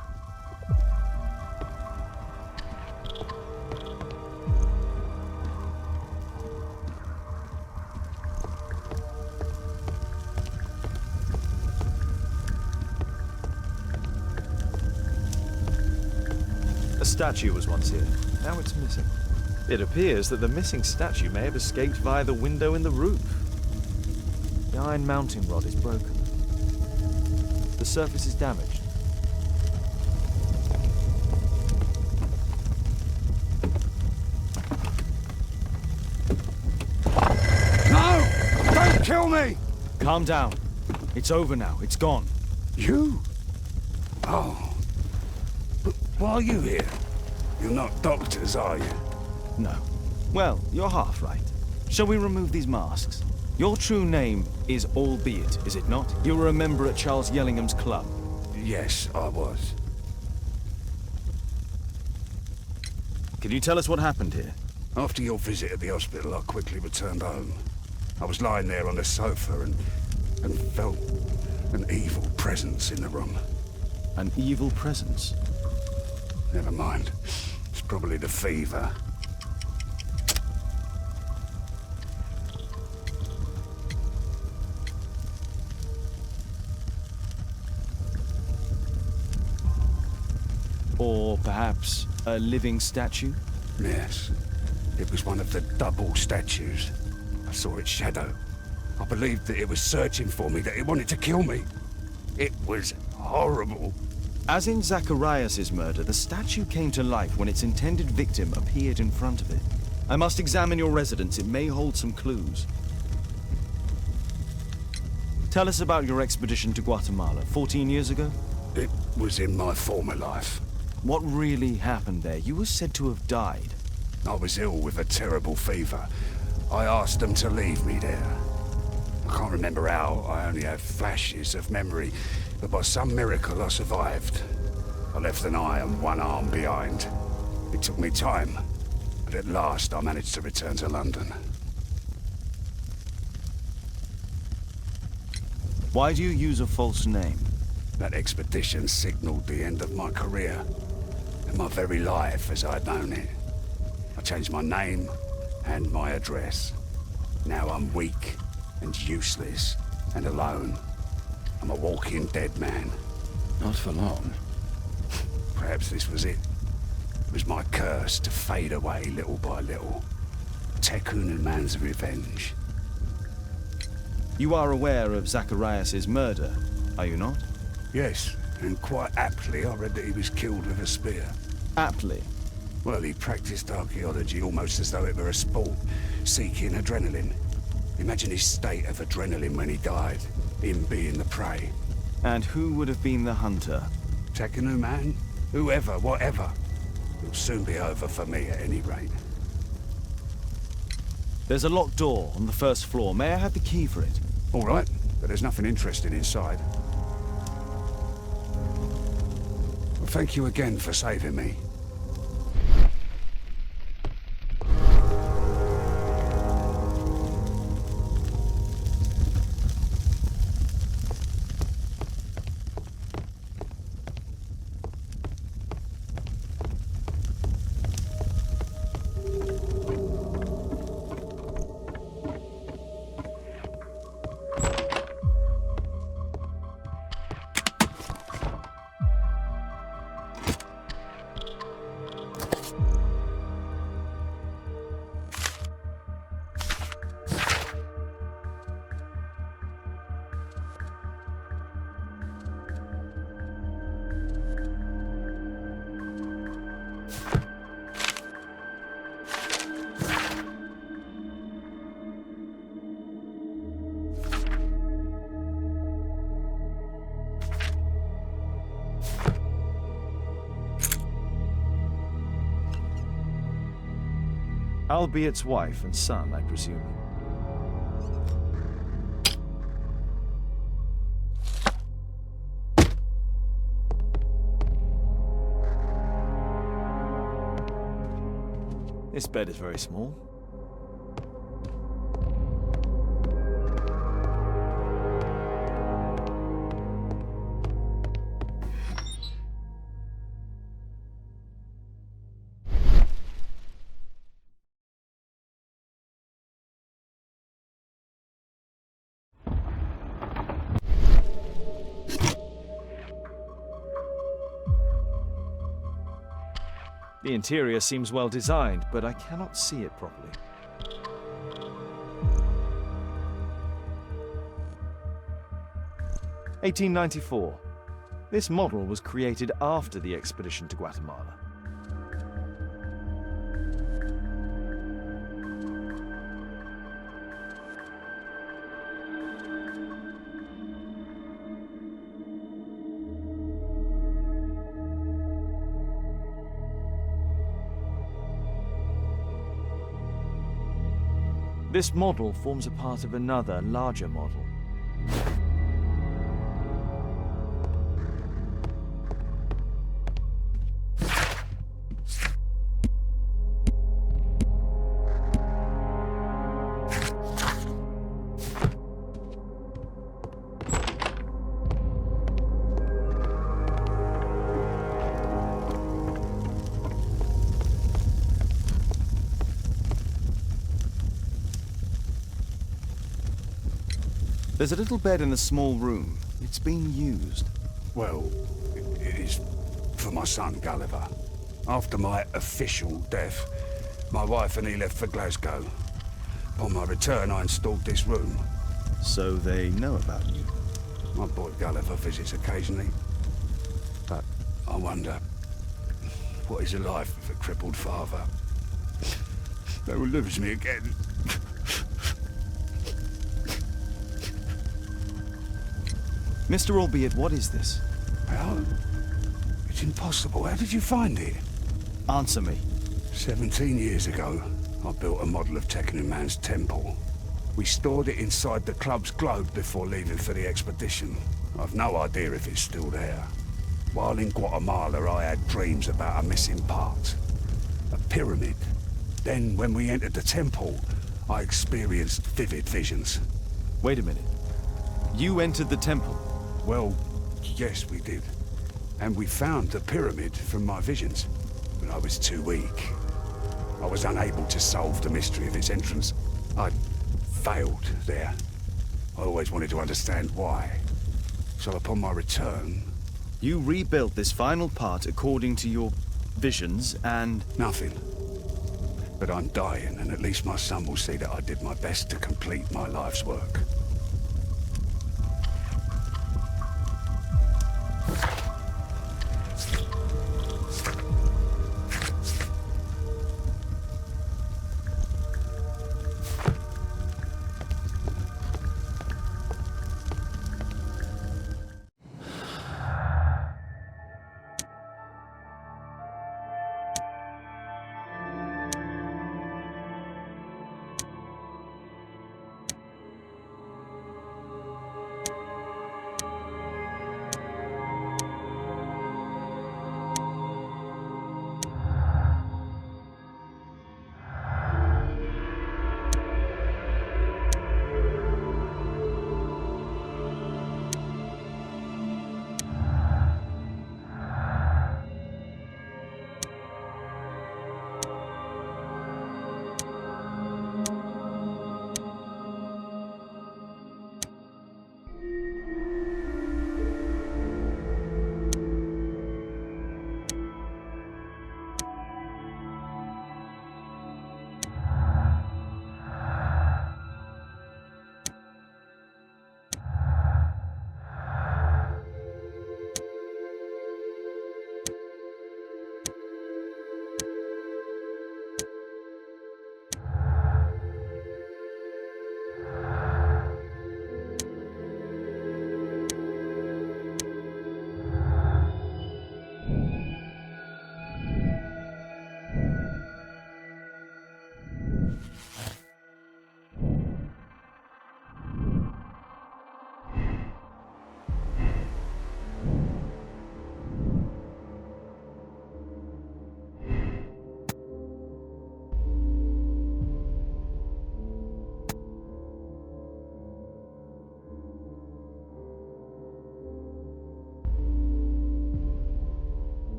A statue was once here. Now it's missing. It appears that the missing statue may have escaped via the window in the roof. The iron mounting rod is broken. The surface is damaged. No! Don't kill me! Calm down. It's over now. It's gone. You? Oh. But why are you here? You're not doctors, are you? No. Well, you're half right. Shall we remove these masks? Your true name is Albeit, is it not? You were a member at Charles Yellingham's club. Yes, I was. Can you tell us what happened here? After your visit at the hospital, I quickly returned home. I was lying there on the sofa and felt an evil presence in the room. An evil presence? Never mind. It's probably the fever. Or perhaps a living statue? Yes. It was one of the double statues. I saw its shadow. I believed that it was searching for me, that it wanted to kill me. It was horrible. As in Zacharias' murder, the statue came to life when its intended victim appeared in front of it. I must examine your residence. It may hold some clues. Tell us about your expedition to Guatemala 14 years ago? It was in my former life. What really happened there? You were said to have died. I was ill with a terrible fever. I asked them to leave me there. I can't remember how. I only have flashes of memory. But by some miracle, I survived. I left an eye and one arm behind. It took me time. But at last, I managed to return to London. Why do you use a false name? That expedition signaled the end of my career. And my very life as I'd known it. I changed my name and my address. Now I'm weak and useless and alone. I'm a walking dead man. Not for long. Perhaps this was it. It was my curse to fade away little by little. Tekun man's revenge. You are aware of Zacharias' murder. Are you not? Yes, and quite aptly I read that he was killed with a spear. Aptly. Well, he practiced archaeology almost as though it were a sport, seeking adrenaline. Imagine his state of adrenaline when he died, him being the prey. And who would have been the hunter? Tekenu man? Whoever, whatever. It'll soon be over for me at any rate. There's a locked door on the first floor. May I have the key for it? All right, but there's nothing interesting inside. Well, thank you again for saving me. Albiet's wife and son, I presume. This bed is very small. The interior seems well designed, but I cannot see it properly. (1894). This model was created after the expedition to Guatemala. This model forms a part of another, larger model. There's a little bed in a small room. It's been used. Well, it is for my son, Gulliver. After my official death, my wife and he left for Glasgow. Upon my return, I installed this room. So they know about you? My boy Gulliver visits occasionally. But I wonder, what is a life with a crippled father? They will lose me again. Mr. Albiet, what is this? How? It's impossible. How did you find it? Answer me. 17 years ago, I built a model of Tekenu Man's temple. We stored it inside the club's globe before leaving for the expedition. I've no idea if it's still there. While in Guatemala, I had dreams about a missing part. A pyramid. Then, when we entered the temple, I experienced vivid visions. Wait a minute. You entered the temple? Well, yes, we did. And we found the pyramid from my visions. But I was too weak. I was unable to solve the mystery of its entrance. I failed there. I always wanted to understand why. So upon my return... You rebuilt this final part according to your visions and... Nothing. But I'm dying, and at least my son will see that I did my best to complete my life's work.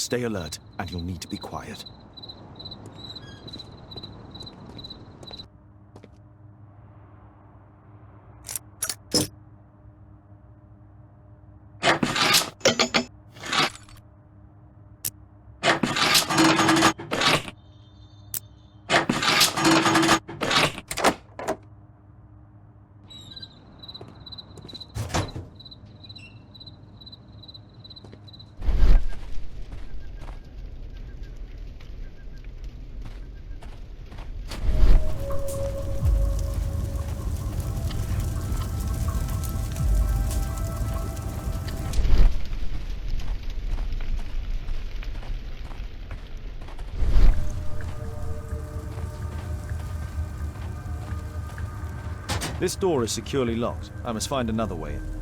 Stay alert, and you'll need to be quiet. This door is securely locked. I must find another way in.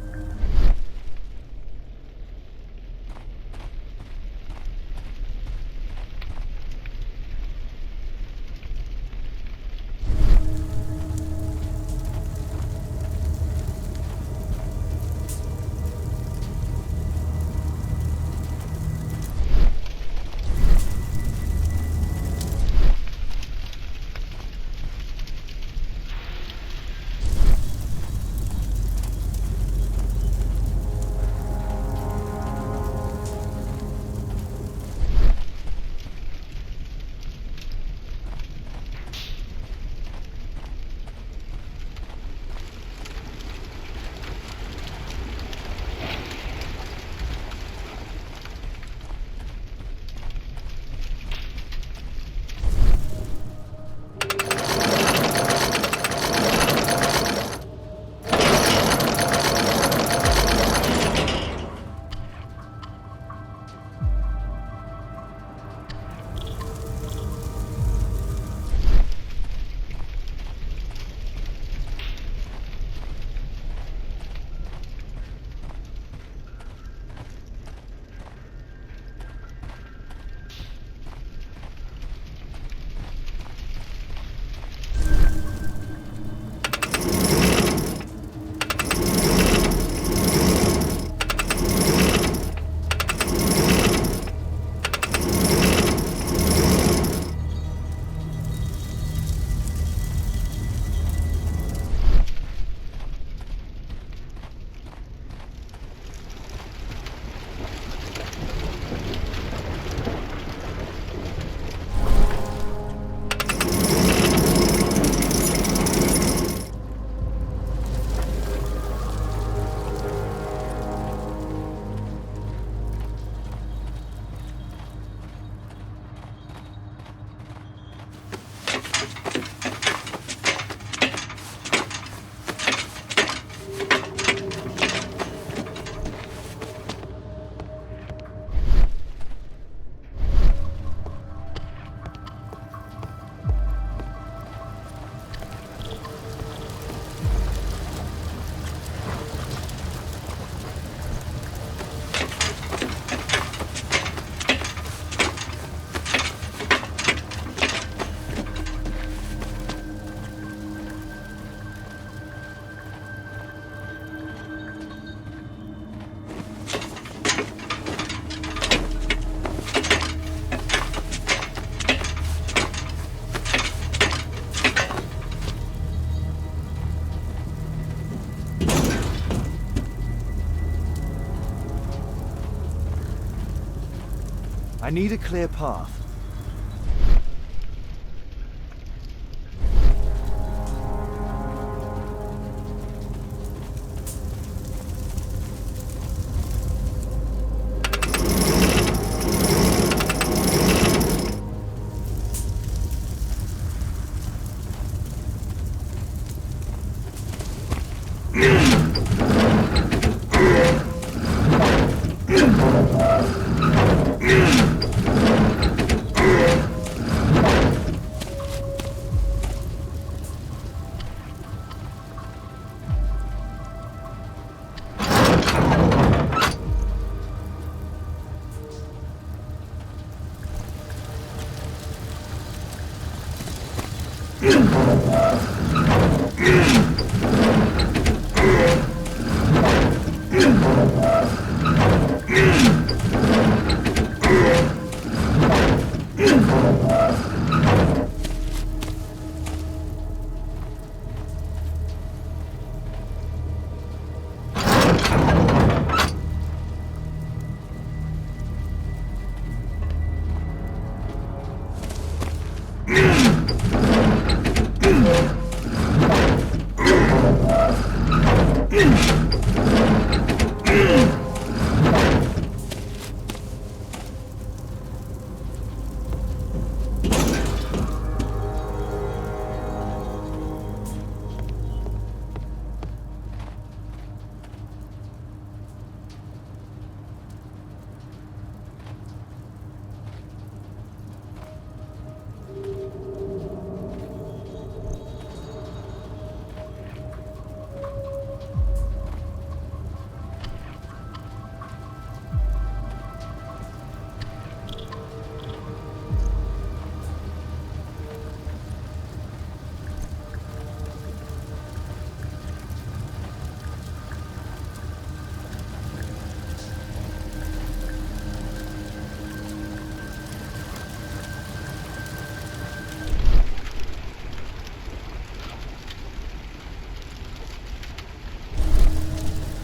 I need a clear path.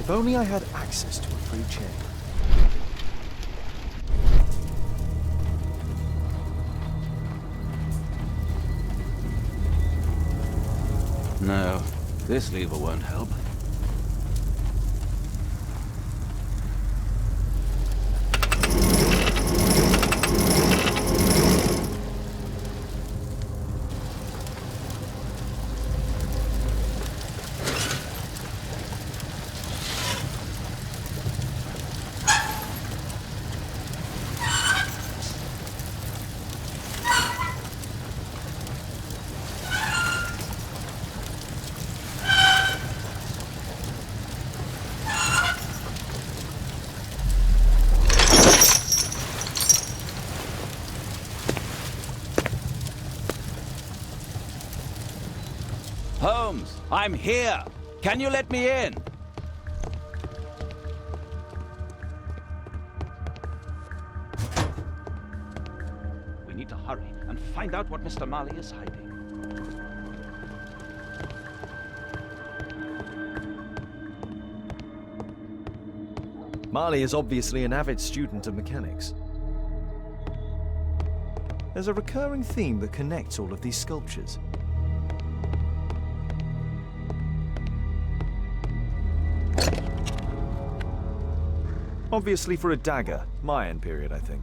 If only I had access to a free chain. No, this lever won't help. Holmes, I'm here. Can you let me in? We need to hurry and find out what Mr. Marley is hiding. Marley is obviously an avid student of mechanics. There's a recurring theme that connects all of these sculptures. Obviously for a dagger. Mayan period, I think.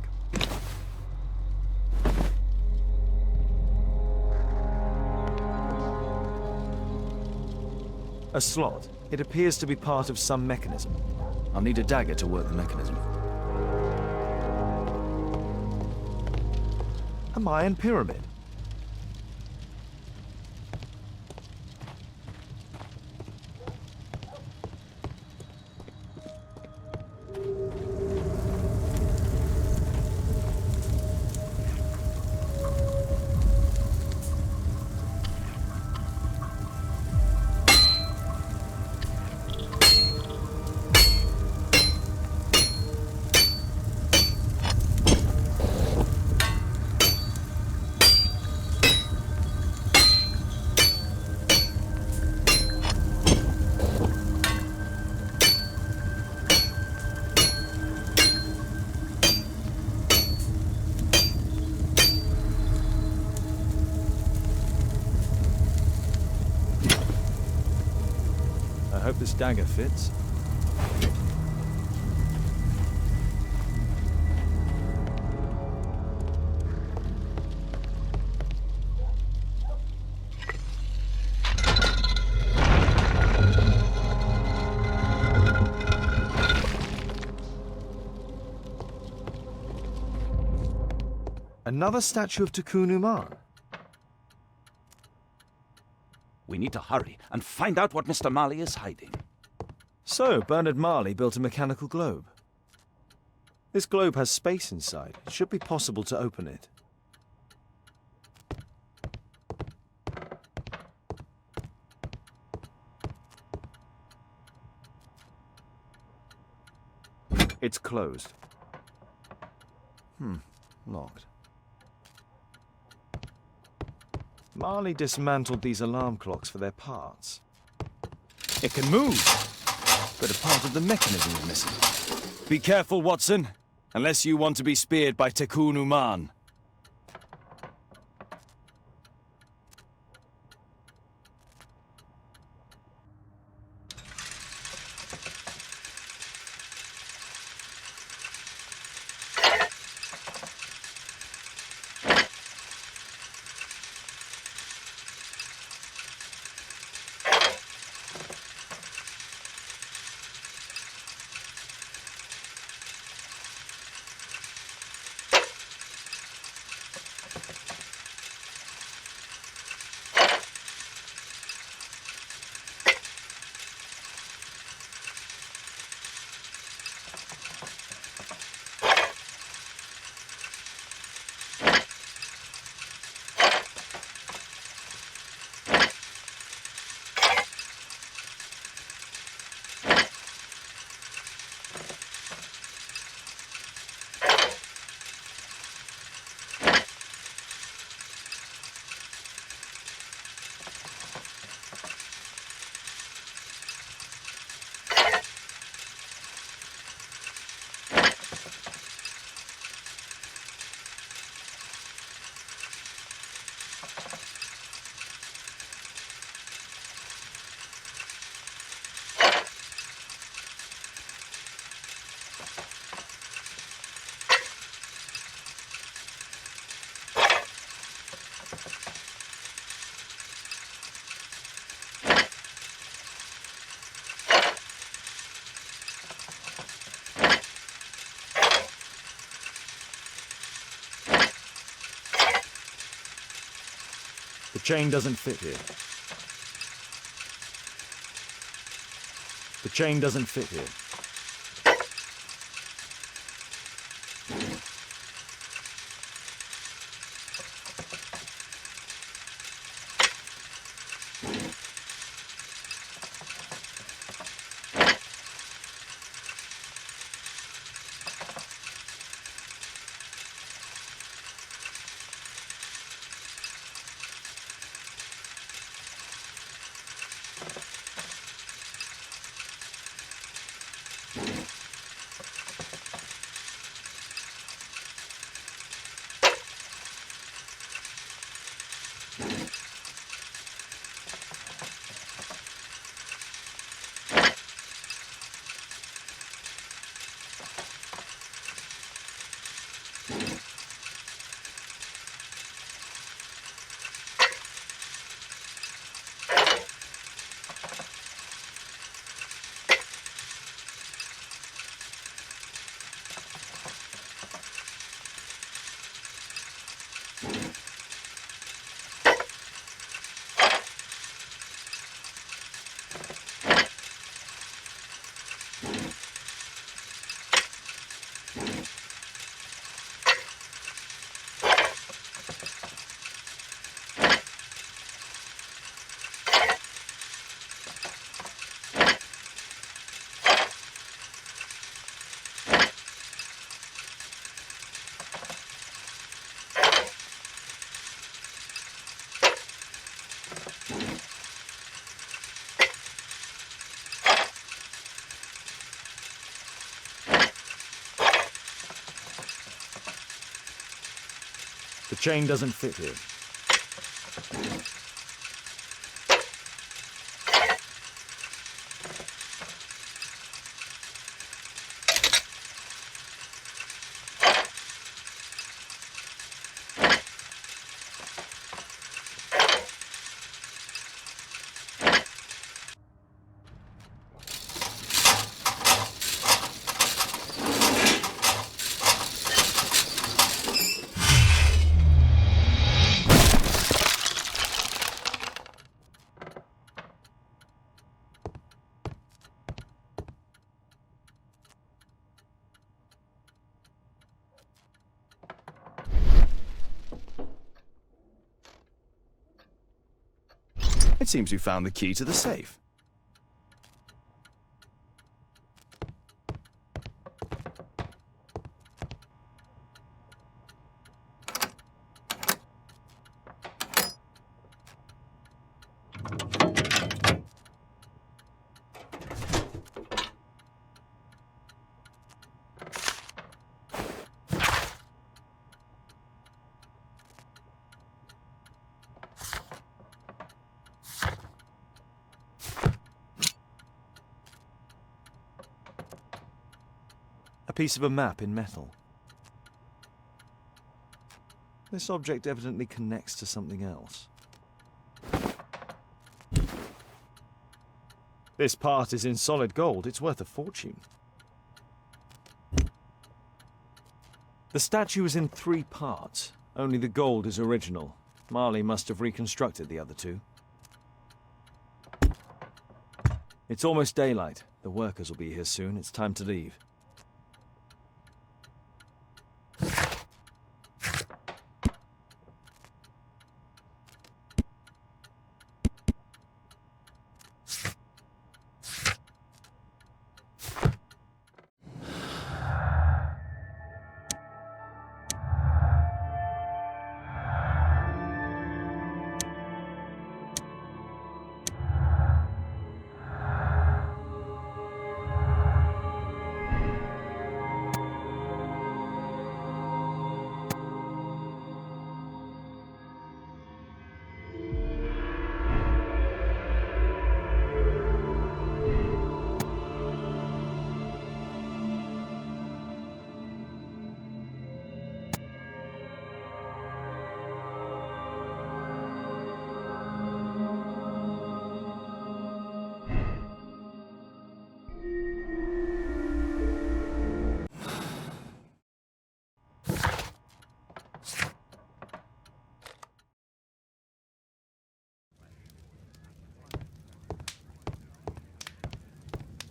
A slot. It appears to be part of some mechanism. I'll need a dagger to work the mechanism. A Mayan pyramid. I hope this dagger fits. Another statue of Tikkun Uman. We need to hurry and find out what Mr. Marley is hiding. So, Bernard Marley built a mechanical globe. This globe has space inside. It should be possible to open it. It's closed. Locked. Marley dismantled these alarm clocks for their parts. It can move, but a part of the mechanism is missing. Be careful, Watson, unless you want to be speared by Tikkun Uman. chain doesn't fit here. The chain doesn't fit here. The chain doesn't fit here. It seems you found the key to the safe. A piece of a map in metal. This object evidently connects to something else. This part is in solid gold. It's worth a fortune. The statue is in 3 parts. Only the gold is original. Marley must have reconstructed the other 2. It's almost daylight. The workers will be here soon. It's time to leave.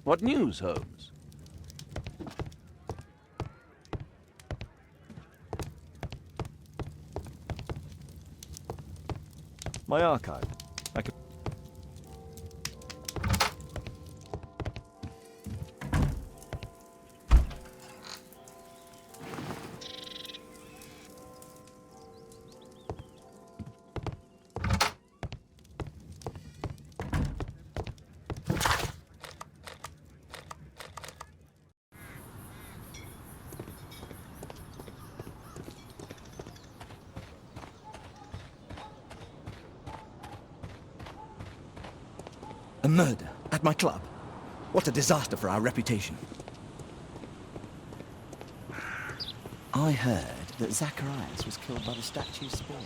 What news, Holmes? My archive. I could... A murder at my club. What a disaster for our reputation. I heard that Zacharias was killed by the statue's spear.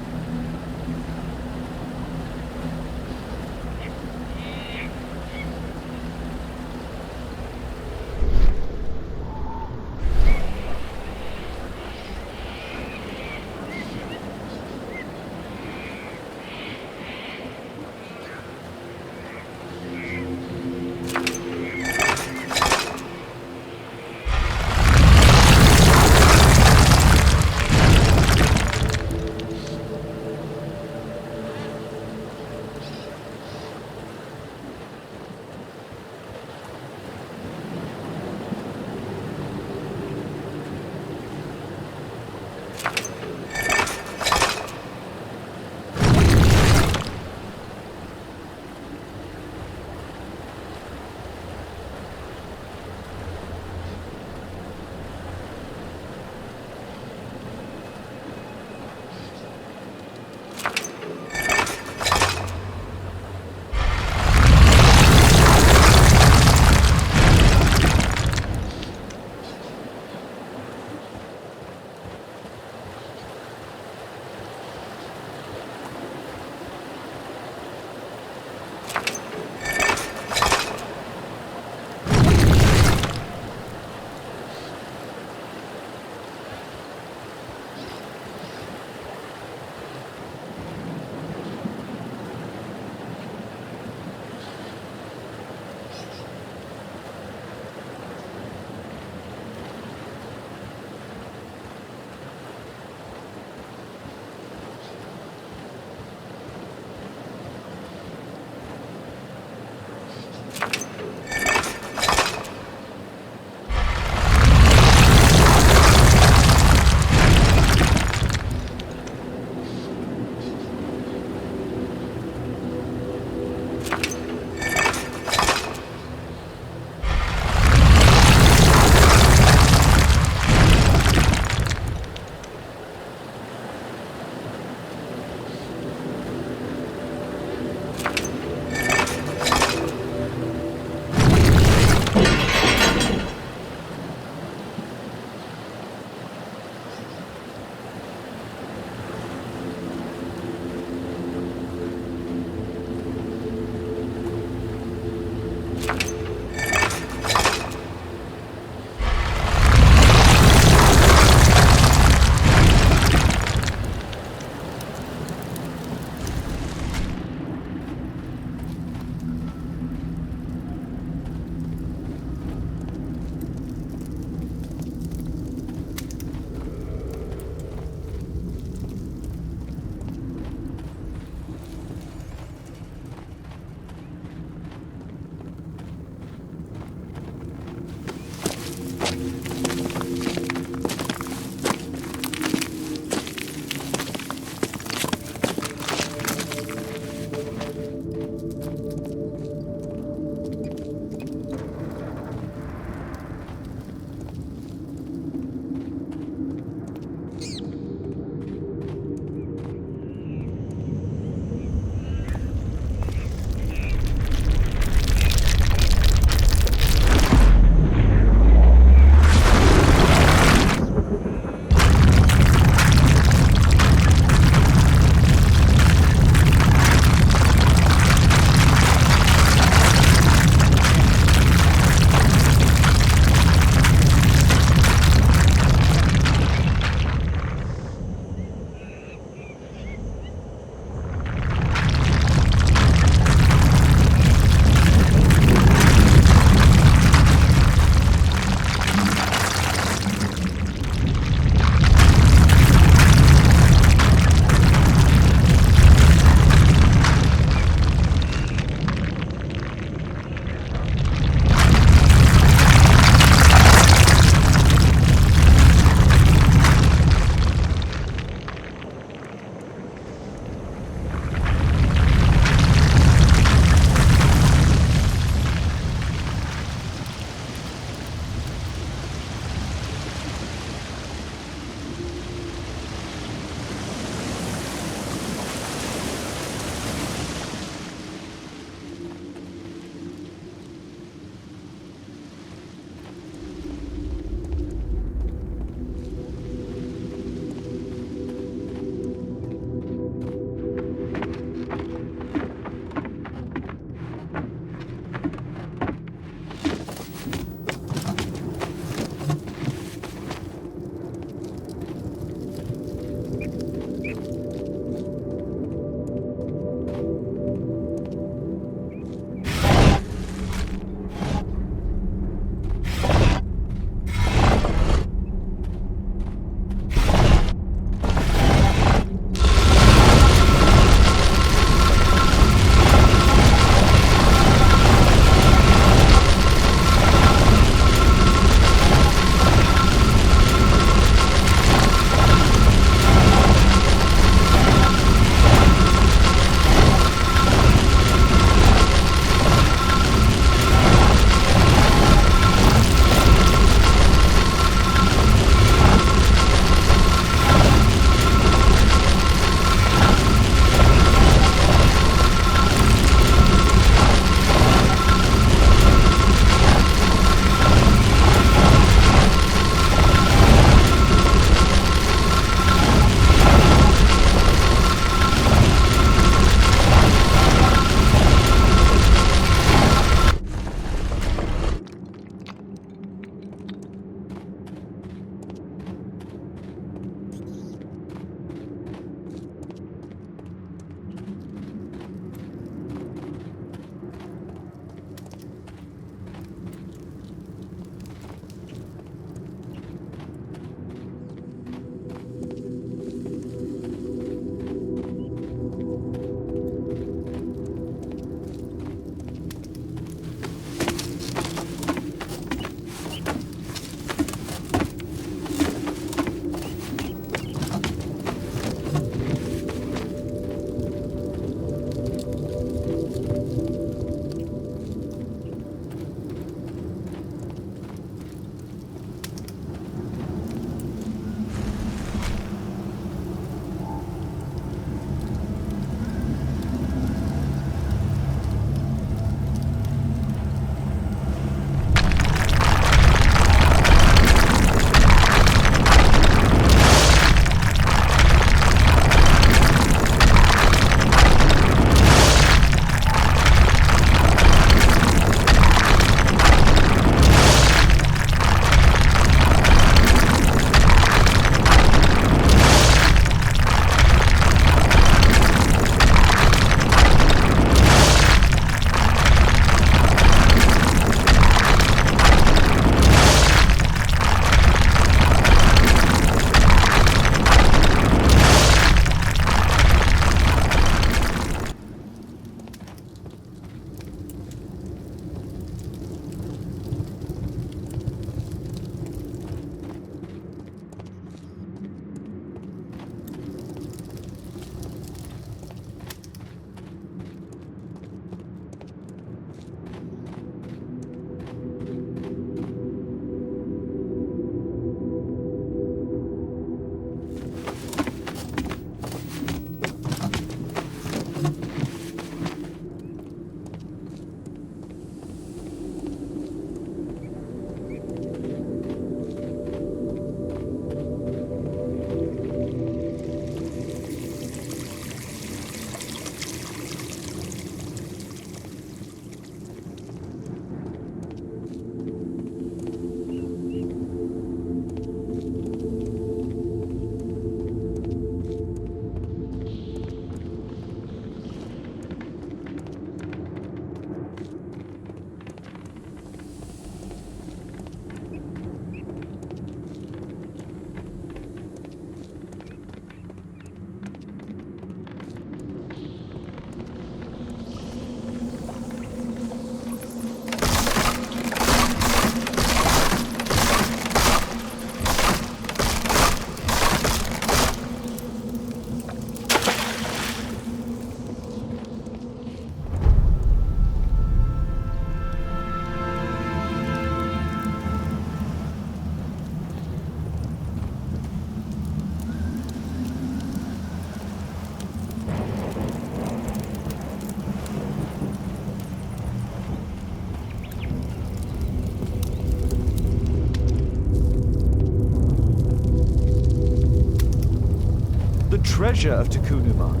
treasure of Tukunuman.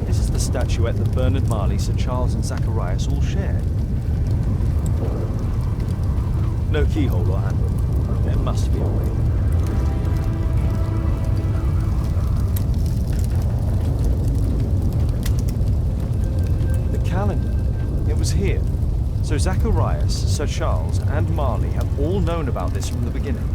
This is the statuette that Bernard Marley, Sir Charles and Zacharias all shared. No keyhole or handle. There must be a way. The calendar. It was here. So Zacharias, Sir Charles, and Marley have all known about this from the beginning.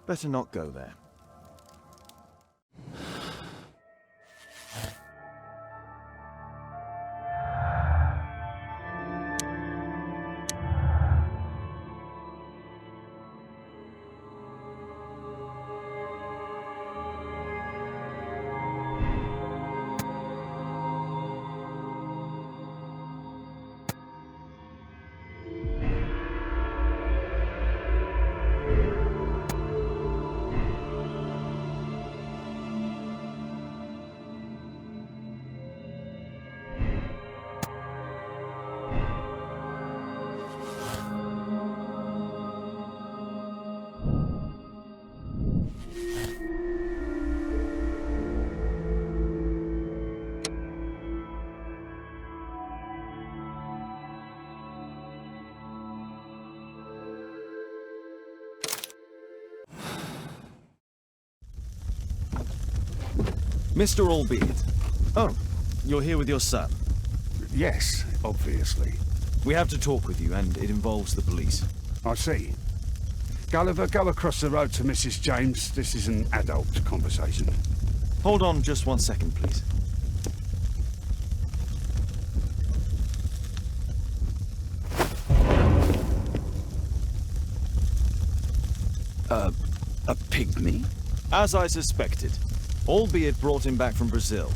Better not go there. Mr. Albeit. Oh, you're here with your son. Yes, obviously. We have to talk with you, and it involves the police. I see. Gulliver, go across the road to Mrs. James. This is an adult conversation. Hold on just 1 second, please. A pygmy? As I suspected. Albeit brought him back from Brazil.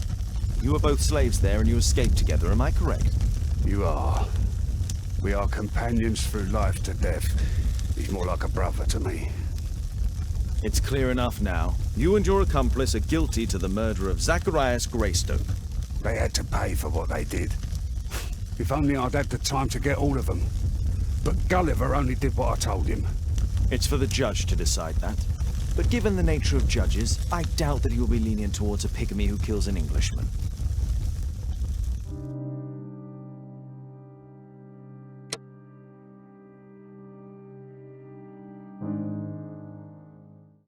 You were both slaves there and you escaped together, am I correct? You are. We are companions through life to death. He's more like a brother to me. It's clear enough now. You and your accomplice are guilty to the murder of Zacharias Greystoke. They had to pay for what they did. If only I'd had the time to get all of them. But Gulliver only did what I told him. It's for the judge to decide that. But given the nature of judges, I doubt that he will be lenient towards a pygmy who kills an Englishman.